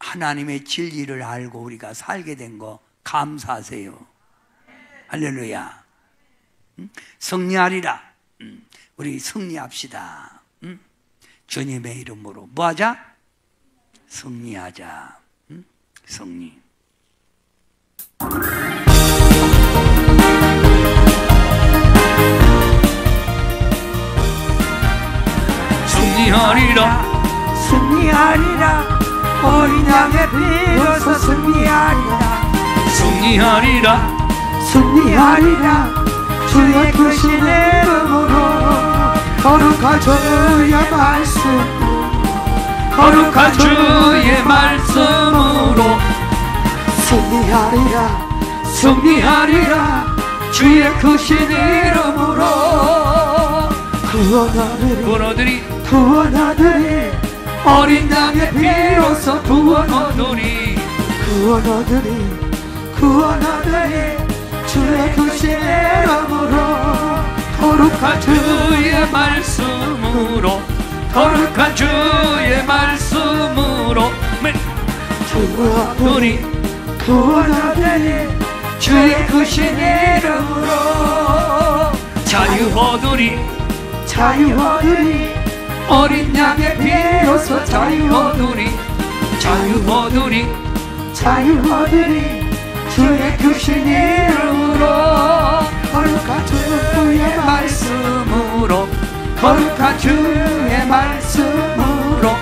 하나님의 진리를 알고 우리가 살게 된 거 감사하세요. 할렐루야. 승리하리라. 우리 승리합시다. 주님의 이름으로 뭐하자? 승리하자. 승리. 승리하리라. 승리하리라. 어린 양의 피로서 승리하리라. 승리하리라. 승리하리라. 주의 크신 이름으로 거룩한 주의 말씀, 거룩한 주의 말씀으로 승리하리라 승리하리라. 주의 크신 이름으로 구원하리라 구원하리리. 어린 양의 피로써 구원하리리. 주의 크신 이름으로 거룩한 주의 말씀으로 거룩한 주의 말씀으로 구원하리리. 주의 크신 이름으로 자유하리리. 어린 양의 피로써 자유하리리. 주의 크신 이름으로 거룩한 주의 말씀으로 거룩한 주의 말씀으로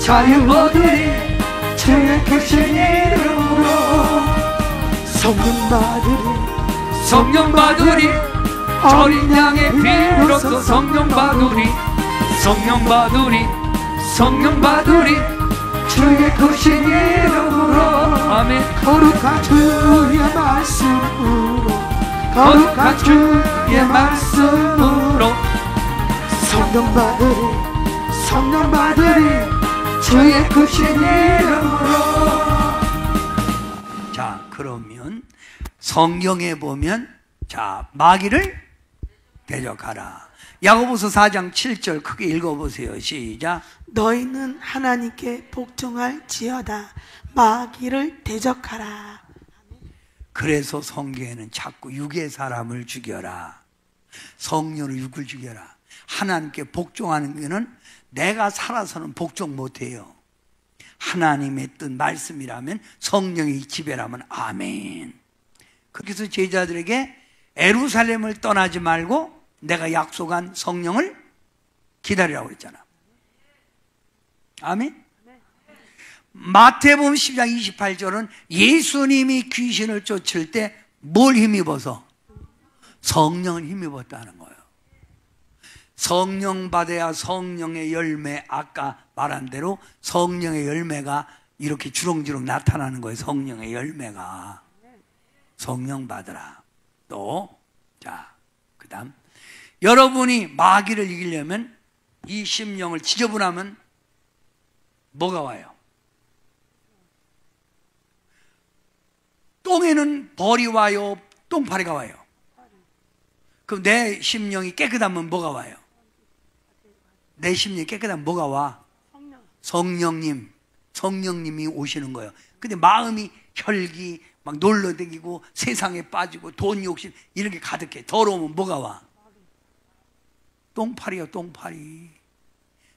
자유하리리. 주의 크신 이름으로 성령 받으리. 어린 양의 피로써 성령 받으리. 주의 크신 이름으로 아멘. 거룩한 주의 말씀으로 성령 받으리. 주의 크신 이름으로. 자, 그러면 성경에 보면 자, 마귀를 대적하라. 야고보서 4장 7절 크게 읽어보세요. 시작. 너희는 하나님께 복종할지어다. 마귀를 대적하라. 그래서 성경에는 자꾸 육의 사람을 죽여라, 성령의 육을 죽여라. 하나님께 복종하는 것은 내가 살아서는 복종 못해요. 하나님의 뜻 말씀이라면, 성령의 지배라면 아멘. 그래서 제자들에게 예루살렘을 떠나지 말고 내가 약속한 성령을 기다리라고 그랬잖아. 아멘. 마태복음 10장 28절은 예수님이 귀신을 쫓을 때 뭘 힘입어서? 성령을 힘입었다는 거예요. 성령 받아야 성령의 열매, 아까 말한 대로 성령의 열매가 이렇게 주렁주렁 나타나는 거예요. 성령의 열매가. 성령 받으라. 또, 자, 그 다음 여러분이 마귀를 이기려면 이 심령을 지저분하면 뭐가 와요? 똥에는 벌이 와요? 똥파리가 와요? 그럼 내 심령이 깨끗하면 뭐가 와요? 내 심령이 깨끗하면 뭐가 와? 성령님이 오시는 거예요. 근데 마음이 혈기, 막 놀러다니고 세상에 빠지고 돈 욕심 이런 게 가득해. 더러우면 뭐가 와? 똥파리요, 똥파리.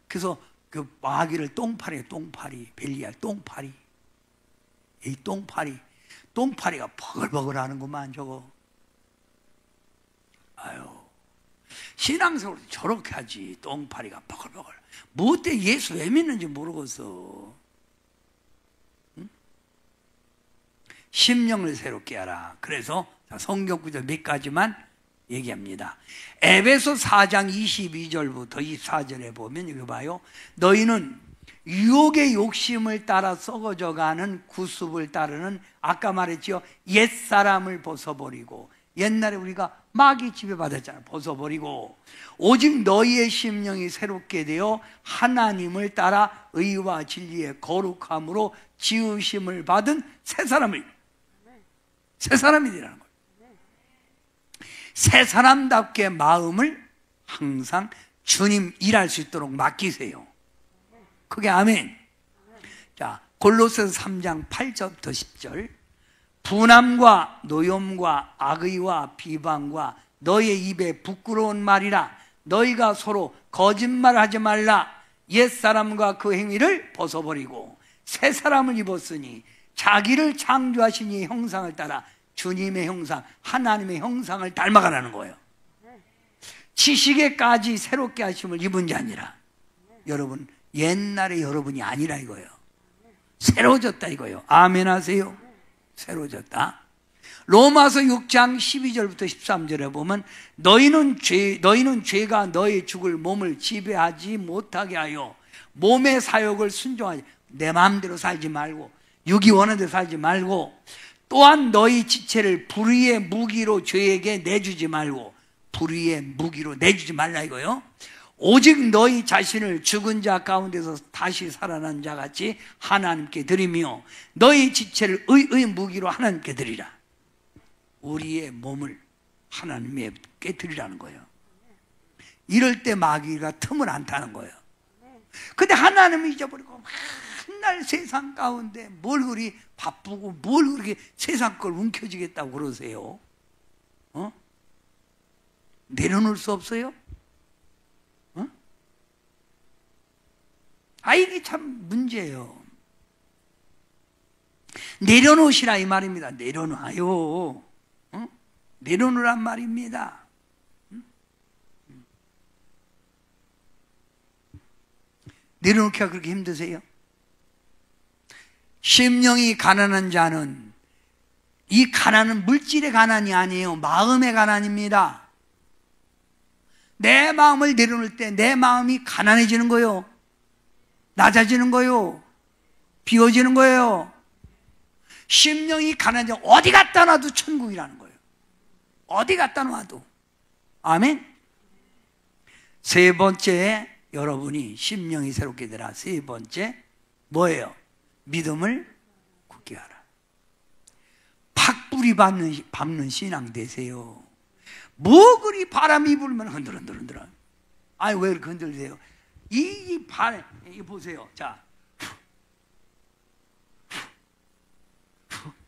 그래서 그 마귀를 똥파리요, 똥파리. 벨리알 똥파리. 이 똥파리가 버글버글 하는구만 저거. 아유, 신앙생활도 저렇게 하지. 똥파리가 버글버글. 뭐 때 예수 왜 믿는지 모르겠어. 응? 심령을 새롭게 하라. 그래서 성경 구절 몇 가지만 얘기합니다. 에베소 4장 22절부터 24절에 보면 이거 봐요. 너희는 유혹의 욕심을 따라 썩어져가는 구습을 따르는, 아까 말했죠, 옛사람을 벗어버리고, 옛날에 우리가 마귀 지배받았잖아요. 벗어버리고 오직 너희의 심령이 새롭게 되어 하나님을 따라 의와 진리의 거룩함으로 지으심을 받은 새 사람이 되라는 거예요. 새 사람답게 마음을 항상 주님 일할 수 있도록 맡기세요. 그게 아멘. 자, 골로새서 3장 8절부터 10절. 분함과 노염과 악의와 비방과 너의 입에 부끄러운 말이라. 너희가 서로 거짓말하지 말라. 옛사람과 그 행위를 벗어버리고 새 사람을 입었으니 자기를 창조하신 이 형상을 따라 주님의 형상, 하나님의 형상을 닮아가라는 거예요. 지식에까지 새롭게 하심을 입은 게 아니라, 여러분 옛날의 여러분이 아니라 이거예요. 새로워졌다 이거예요. 아멘 하세요. 새로워졌다. 로마서 6장 12절부터 13절에 보면 너희는 죄가 너희 죽을 몸을 지배하지 못하게 하여 몸의 사욕을 순종하지, 내 마음대로 살지 말고 육이 원하는 대로 살지 말고, 또한 너희 지체를 불의의 무기로 죄에게 내주지 말고, 불의의 무기로 내주지 말라 이거요. 오직 너희 자신을 죽은 자 가운데서 다시 살아난 자 같이 하나님께 드리며 너희 지체를 의의 무기로 하나님께 드리라. 우리의 몸을 하나님께 드리라는 거예요. 이럴 때 마귀가 틈을 안 타는 거예요. 근데 하나님을 잊어버리고 맨날 세상 가운데 뭘 그리 바쁘고 뭘 그렇게 세상 걸 움켜쥐겠다고 그러세요? 내려놓을 수 없어요? 이게 참 문제예요. 내려놓으시라 이 말입니다. 내려놔요. 내려놓으란 말입니다. 내려놓기가 그렇게 힘드세요? 심령이 가난한 자는, 이 가난은 물질의 가난이 아니에요. 마음의 가난입니다. 내 마음을 내려놓을 때 내 마음이 가난해지는 거예요. 낮아지는 거예요. 비워지는 거예요. 심령이 가난한 자 어디 갖다 놔도 천국이라는 거예요. 어디 갖다 놔도. 아멘. 세 번째, 여러분이 심령이 새롭게 되라. 세 번째 뭐예요? 믿음을 굳게 하라. 팍불이 밟는 신앙 되세요. 뭐 그리 바람이 불면 흔들흔들흔들어. 왜 이렇게 흔들세요? 이 보세요. 자,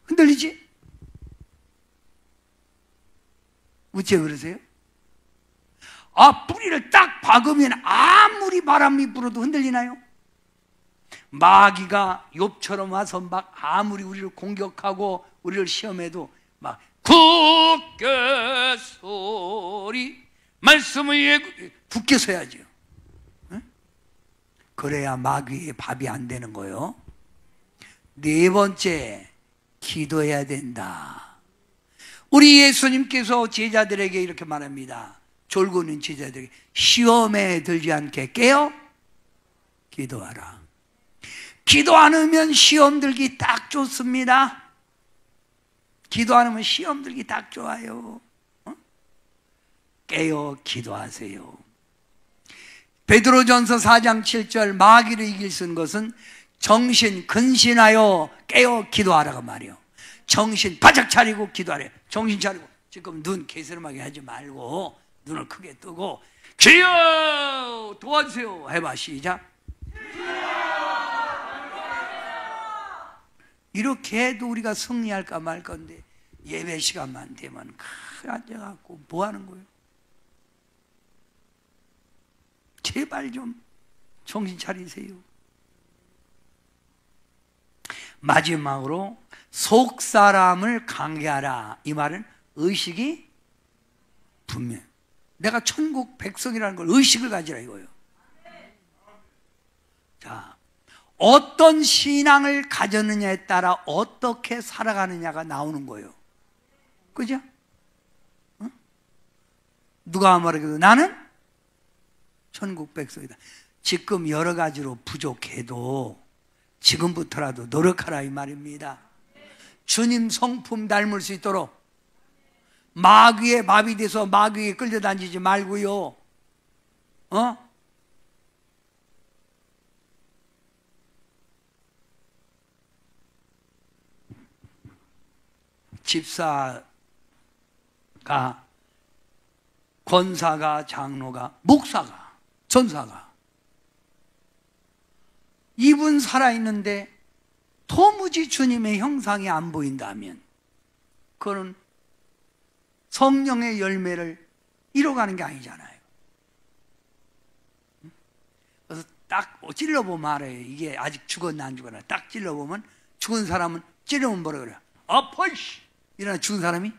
흔들리지? 어째 그러세요? 뿌리를 딱 박으면 아무리 바람이 불어도 흔들리나요? 마귀가 욥처럼 와서 막 아무리 우리를 공격하고 우리를 시험해도 막 굳게 소리, 말씀을 굳게 서야죠. 그래야 마귀의 밥이 안 되는 거예요. 네 번째, 기도해야 된다. 우리 예수님께서 제자들에게 이렇게 말합니다. 졸고 있는 제자들에게 시험에 들지 않게 깨어 기도하라. 기도 안 하면 시험 들기 딱 좋습니다. 기도 안 하면 시험 들기 딱 좋아요. 깨어 기도하세요. 베드로전서 4장 7절 마귀를 이길 수 있는 것은 정신 근신하여 깨어 기도하라고 말이요. 정신 바짝 차리고 기도하래요. 정신 차리고 지금 눈 개스름하게 하지 말고 눈을 크게 뜨고 주여 도와주세요 해봐. 시작. 이렇게 해도 우리가 승리할까 말 건데 예배 시간만 되면 앉아갖고 뭐 하는 거예요? 제발 좀 정신 차리세요. 마지막으로 속 사람을 강개하라. 이 말은 의식이 분명. 내가 천국 백성이라는 걸 의식을 가지라 이거예요. 자, 어떤 신앙을 가졌느냐에 따라 어떻게 살아가느냐가 나오는 거예요. 그죠? 누가 말하기도 나는 천국 백성이다. 지금 여러 가지로 부족해도 지금부터라도 노력하라 이 말입니다. 주님 성품 닮을 수 있도록 마귀의 밥이 돼서 마귀에 끌려다니지 말고요. 집사가, 권사가, 장로가, 목사가, 전사가 이분 살아있는데 도무지 주님의 형상이 안 보인다면 그거는 성령의 열매를 이뤄가는 게 아니잖아요. 그래서 딱 찔러보면 알아요. 이게 아직 죽었나 안 죽었나. 딱 찔러보면 죽은 사람은 찌르면 뭐라 그래요? 아파이씨! 이러나 죽은 사람이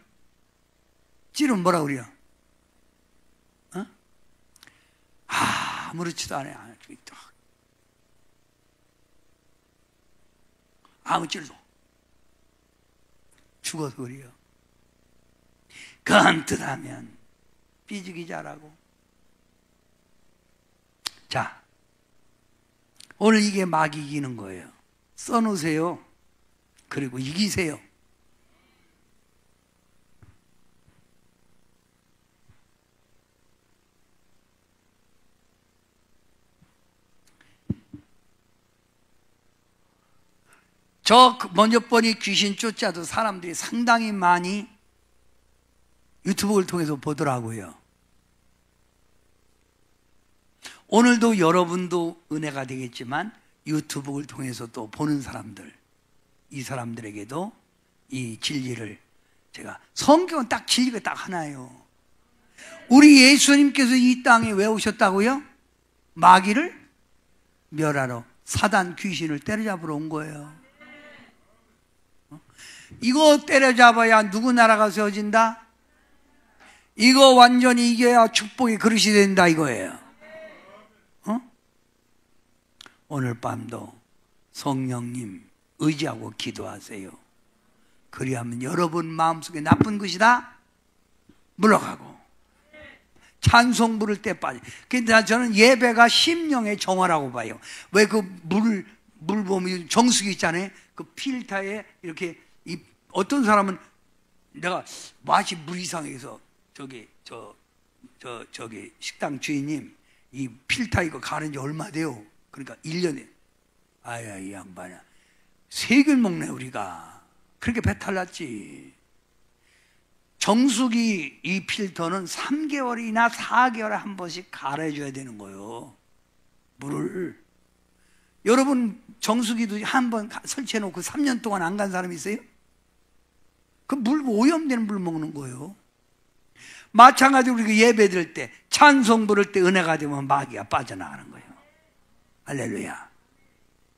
찌르면 뭐라 그래요? 아무렇지도 않아요. 아무 찔도 죽어서 그래요. 건뜻하면 삐지기 잘하고. 자, 오늘 이게 막 이기는 거예요. 써놓으세요. 그리고 이기세요. 저 먼저 번이 귀신 쫓아도 사람들이 상당히 많이 유튜브를 통해서 보더라고요. 오늘도 여러분도 은혜가 되겠지만 유튜브를 통해서 또 보는 사람들, 이 사람들에게도 이 진리를 제가, 성경은 딱 진리가 딱 하나예요. 우리 예수님께서 이 땅에 왜 오셨다고요? 마귀를 멸하러, 사단 귀신을 때려잡으러 온 거예요. 이거 때려잡아야 누구 나라가 세워진다? 이거 완전히 이겨야 축복의 그릇이 된다 이거예요. 오늘 밤도 성령님 의지하고 기도하세요. 그리하면 여러분 마음속에 나쁜 것이다 물러가고 찬송 부를 때 빠져. 근데 저는 예배가 심령의 정화라고 봐요. 왜 그 물 보면 정수기 있잖아요. 그 필터에 이렇게 어떤 사람은 내가 맛이 물 이상해서 저기 식당 주인님 이 필터 이거 가는 지 얼마 돼요? 그러니까 1년에 아야 이 양반아 3개를 먹네 우리가. 그렇게 배탈 났지. 정수기 이 필터는 3개월이나 4개월에 한 번씩 갈아줘야 되는 거예요. 물을. 여러분 정수기도 한 번 설치해 놓고 3년 동안 안 간 사람이 있어요? 그 물 오염되는 물 먹는 거예요. 마찬가지로 우리가 예배 드릴 때 찬송 부를 때 은혜가 되면 마귀가 빠져나가는 거예요. 할렐루야.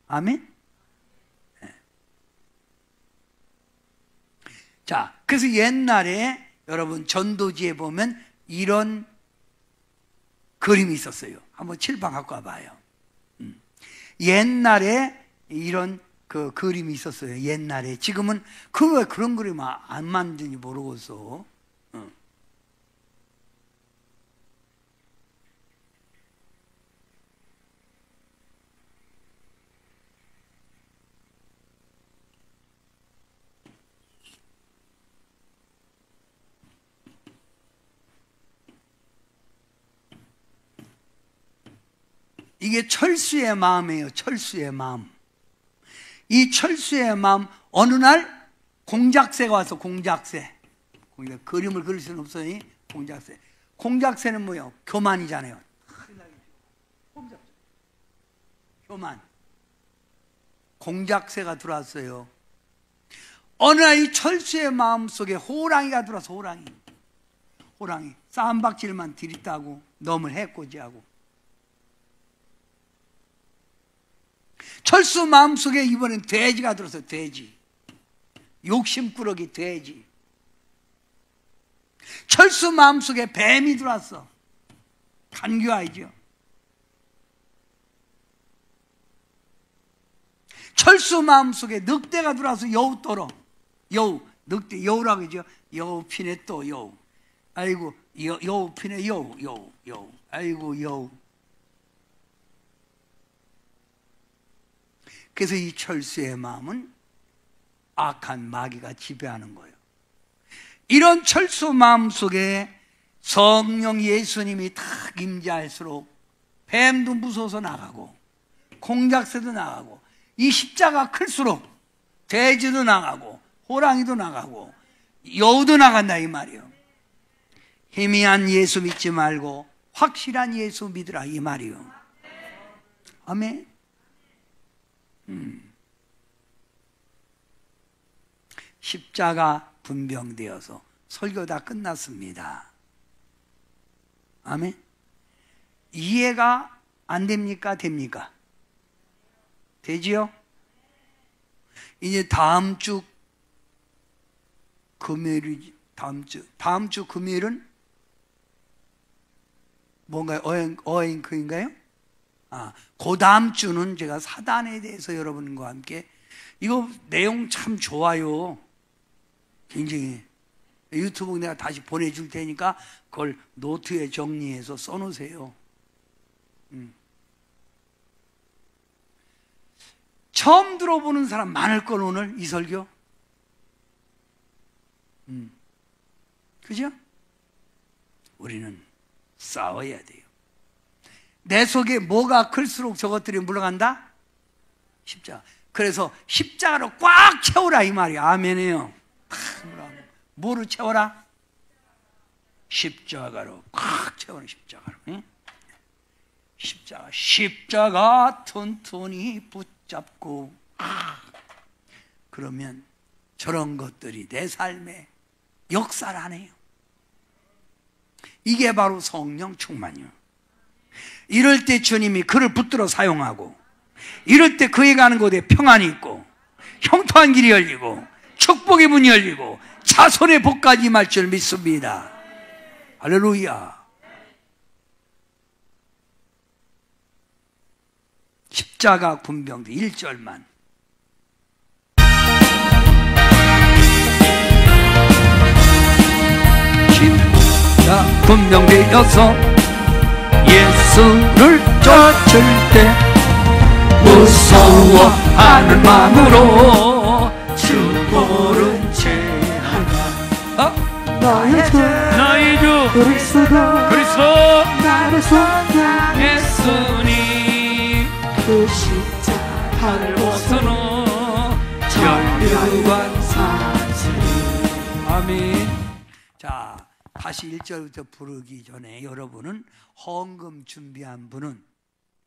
아멘. 네. 자, 그래서 옛날에 여러분 전도지에 보면 이런 그림이 있었어요. 한번 칠판 갖고 와봐요. 옛날에 이런 그 그림이 있었어요. 옛날에. 지금은 왜 그런 그림 안 만드는지 모르겠어. 이게 철수의 마음이에요. 철수의 마음. 이 철수의 마음, 어느 날 공작새가 와서 공작새. 그림을 그릴 수는 없어요. 공작새. 공작새는 뭐예요? 교만이잖아요. 교만. 공작새가 들어왔어요. 어느 날 이 철수의 마음 속에 호랑이가 들어와서 호랑이 쌈박질만 들이따고 놈을 해코지하고. 철수 마음속에 이번엔 돼지가 들어서 돼지. 욕심꾸러기 돼지. 철수 마음속에 뱀이 들어왔어. 간교아이죠. 철수 마음속에 늑대가 들어와서 여우떠러. 늑대, 여우라고 하죠. 여우 피네 또 여우. 아이고, 여우 피네 여우. 아이고, 여우. 그래서 이 철수의 마음은 악한 마귀가 지배하는 거예요. 이런 철수 마음 속에 성령 예수님이 탁 임재할수록 뱀도 무서워서 나가고 공작새도 나가고 이 십자가 클수록 돼지도 나가고 호랑이도 나가고 여우도 나간다 이 말이에요. 희미한 예수 믿지 말고 확실한 예수 믿으라 이 말이에요. 아멘. 십자가 분병되어서 설교 다 끝났습니다. 아멘. 이해가 안 됩니까? 됩니까? 되지요? 이제 다음 주 금요일이 다음 주 금요일은 뭔가요? 어행크인가요? 그 다음 주는 제가 사단에 대해서 여러분과 함께 이거 내용 참 좋아요. 굉장히 유튜브 내가 다시 보내줄 테니까 그걸 노트에 정리해서 써놓으세요. 처음 들어보는 사람 많을 걸 오늘 이 설교. 그죠? 우리는 싸워야 돼요. 내 속에 뭐가 클수록 저것들이 물러간다? 십자가. 그래서 십자가로 꽉 채우라 이 말이야. 아멘이에요. 뭐로 채워라? 십자가로 꽉 채우는 십자가로. 응? 십자가 튼튼히 붙잡고 그러면 저런 것들이 내 삶에 역사를 하네요. 이게 바로 성령 충만이요. 이럴 때 주님이 그를 붙들어 사용하고, 이럴 때 그에 가는 곳에 평안이 있고, 형통한 길이 열리고, 축복의 문이 열리고, 자손의 복까지 임할 줄 믿습니다. 할렐루야. 십자가 군병대 1절만. 십자가 군병대여서 예수를 쫓을 때 무서워하는 마음으로 주 모른 채 하나. 나의 주 그리스도 나를 속여 예수님 그 십자가를 벗어놓 전류관 사슬. 아멘. 자, 다시 1절부터 부르기 전에 여러분은 헌금 준비한 분은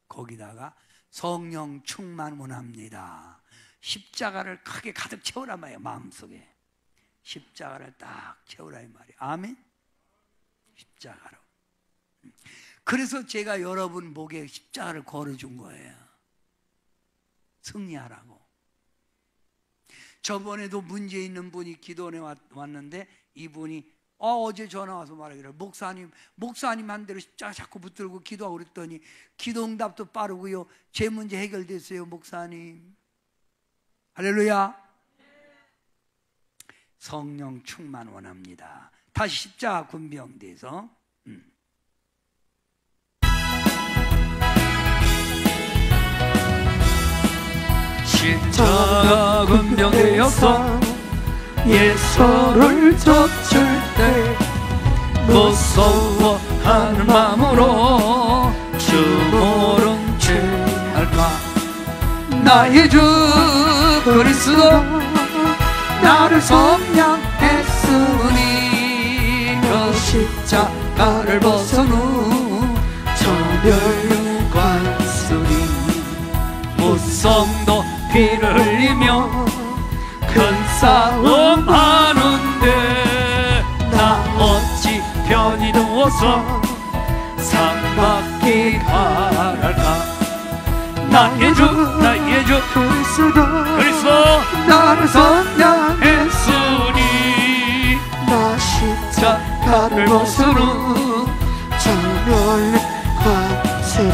거기다가 성령 충만 원합니다. 십자가를 크게 가득 채우란 말이에요. 마음속에 십자가를 딱 채우라 이 말이에요. 아멘. 십자가로. 그래서 제가 여러분 목에 십자가를 걸어준 거예요. 승리하라고. 저번에도 문제 있는 분이 기도원에 왔는데 이분이 어제 전화 와서 말하기를 목사님 한 대로 십자가 자꾸 붙들고 기도하고 그랬더니 기도 응답도 빠르고요, 제 문제 해결됐어요 목사님. 할렐루야. 성령 충만 원합니다. 다시 십자가 군병대에서 십자가 군병대여서 예수를 쫓을 때 무서워하는 마음으로 주 모른 채 할까. 나의 주 그리스도 나를 속량했으니 그 십자가를 벗은 후 저멸관쓰리. 무성도 피를 흘리며 큰 싸움 하는데 나 어찌 편히 누워서 상받기 바랄까. 나의 주 그리스도 나를 속량했으니 나 십자가를 벗은 후 저멸관쓰리.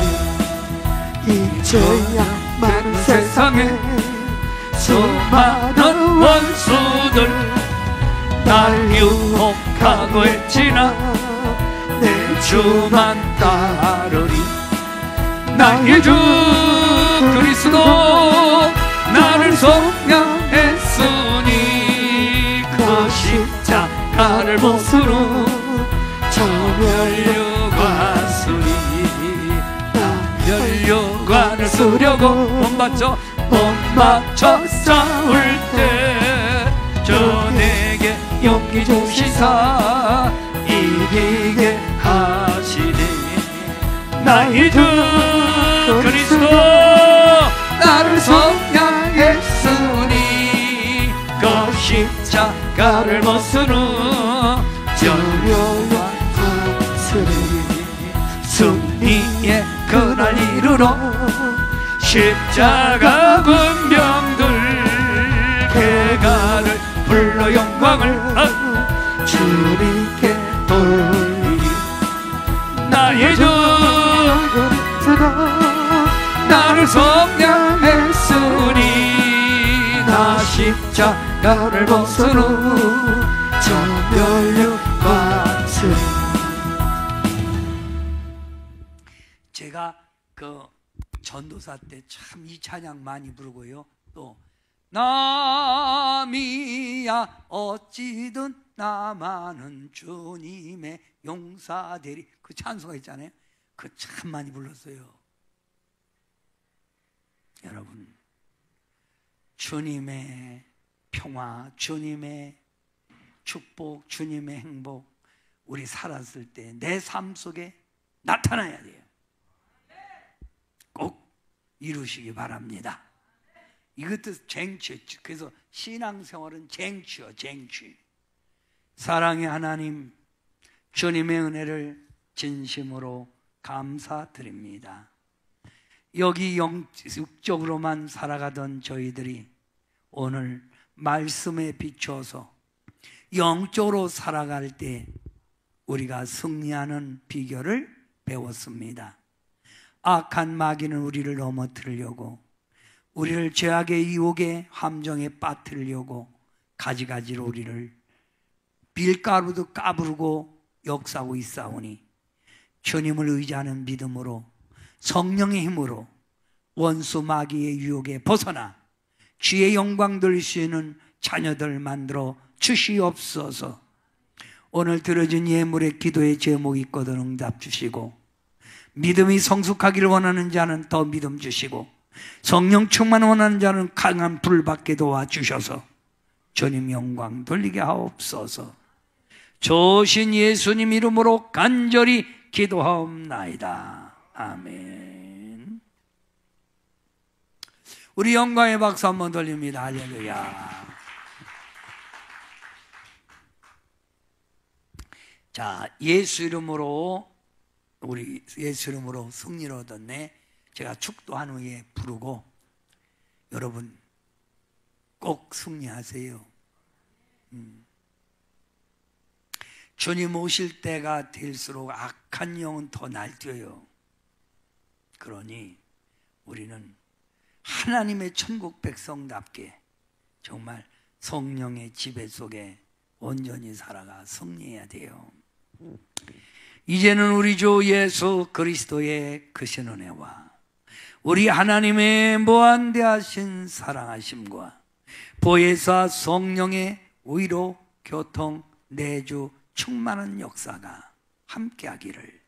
이제야 많은 세상에 수많은 원수들 날 유혹하고 했지나 내 주만 따르리. 나의 주 그리스도 나를 속량했으니 그 십자가를 벗으로 저멸류관쓰리. 멸류관을 쓰려고 못 맞춰 싸울 때 저 내게 용기 주시사 이기게 하시네. 나의 주 그리스도 나를 속량했으니 그 십자가를 벗은 후 저멸관쓰리. 승리의 그날 이르러 십자가 군병들 개가를 불러 영광을 주님께 돌리리. 나의 주 그리스도 나를 속량했으니 나 십자가를 벗은 후 저 연료밭을. 제가 그 전도사 때 참 이 찬양 많이 부르고요. 또 남이야 어찌든 나만은 주님의 용사되리, 그 찬송가 있잖아요. 그 참 많이 불렀어요. 여러분, 주님의 평화, 주님의 축복, 주님의 행복, 우리 살았을 때 내 삶 속에 나타나야 돼요. 꼭 이루시기 바랍니다. 이것도 쟁취. 그래서 신앙생활은 쟁취요, 쟁취. 사랑의 하나님, 주님의 은혜를 진심으로 감사드립니다. 여기 영적으로만 살아가던 저희들이 오늘 말씀에 비추어서 영적으로 살아갈 때 우리가 승리하는 비결을 배웠습니다. 악한 마귀는 우리를 넘어뜨리려고, 우리를 죄악의 유혹에 함정에 빠뜨리려고 가지가지로 우리를 밀가루도 까부르고 역사하고 있사오니 주님을 의지하는 믿음으로 성령의 힘으로 원수 마귀의 유혹에 벗어나 주의 영광 돌릴 수 있는 자녀들 만들어 주시옵소서. 오늘 들어준 예물의 기도의 제목이 있거든 응답 주시고, 믿음이 성숙하기를 원하는 자는 더 믿음 주시고, 성령 충만 원하는 자는 강한 불 받게 도와주셔서 주님 영광 돌리게 하옵소서. 조신 예수님 이름으로 간절히 기도하옵나이다. 아멘. 우리 영광의 박수 한번 돌립니다. 할렐루야. 자, 예수 이름으로, 우리 예수 이름으로 승리를 얻었네. 제가 축도한 후에 부르고 여러분 꼭 승리하세요. 주님 오실 때가 될수록 악한 영은 더 날뛰어요. 그러니 우리는 하나님의 천국 백성답게 정말 성령의 지배 속에 온전히 살아가 승리해야 돼요. 이제는 우리 주 예수 그리스도의 크신 은혜와 우리 하나님의 무한대하신 사랑하심과 보혜사 성령의 위로 교통 내주 충만한 역사가 함께하기를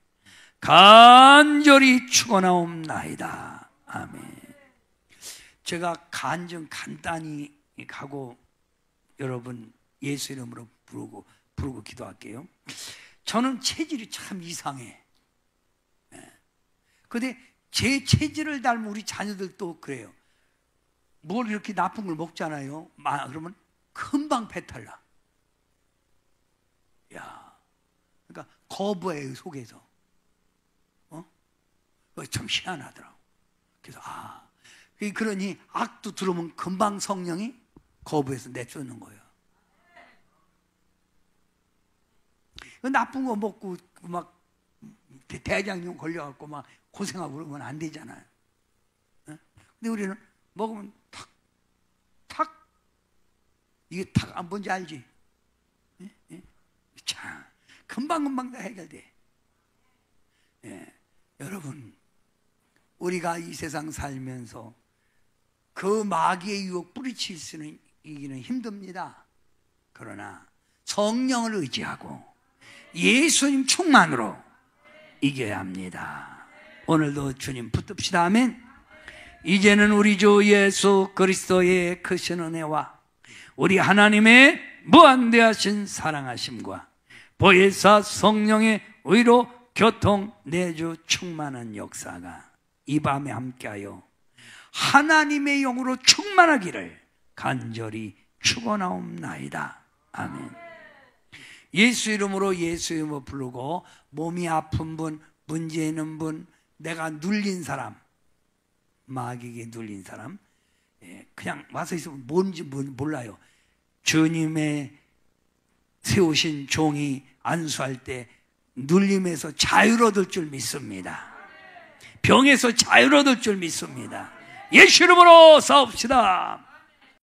간절히 축원하옵나이다. 아멘. 제가 간증 간단히 하고 여러분 예수 이름으로 부르고 기도할게요. 저는 체질이 참 이상해. 근데 제 체질을 닮은 우리 자녀들도 그래요. 뭘 이렇게 나쁜 걸 먹잖아요. 그러면 금방 배탈 나. 야, 그러니까 거부해요, 속에서. 참 희한하더라고. 그래서 그러니 악도 들어오면 금방 성령이 거부해서 내쫓는 거예요. 나쁜 거 먹고 막 대장염 걸려갖고 막 고생하고 그러면 안 되잖아요. 근데 우리는 먹으면 탁 이게 탁 안 뭔지 알지? 참 금방금방 다 해결돼. 여러분, 우리가 이 세상 살면서 그 마귀의 유혹 뿌리칠 수는 이기는 힘듭니다. 그러나 성령을 의지하고 예수님 충만으로 이겨야 합니다. 오늘도 주님 붙듭시다. 아멘. 이제는 우리 주 예수 그리스도의 크신 은혜와 우리 하나님의 무한대하신 사랑하심과 보혜사 성령의 의로 교통 내주 충만한 역사가 이 밤에 함께하여 하나님의 영으로 충만하기를 간절히 축원하옵나이다. 아멘. 예수 이름으로 예수 이름으로 부르고 몸이 아픈 분, 문제 있는 분, 내가 눌린 사람, 마귀에게 눌린 사람, 그냥 와서 있으면 뭔지 몰라요. 주님의 세우신 종이 안수할 때 눌림에서 자유를 얻을 줄 믿습니다. 병에서 자유를 얻을 줄 믿습니다. 예수 이름으로 싸웁시다.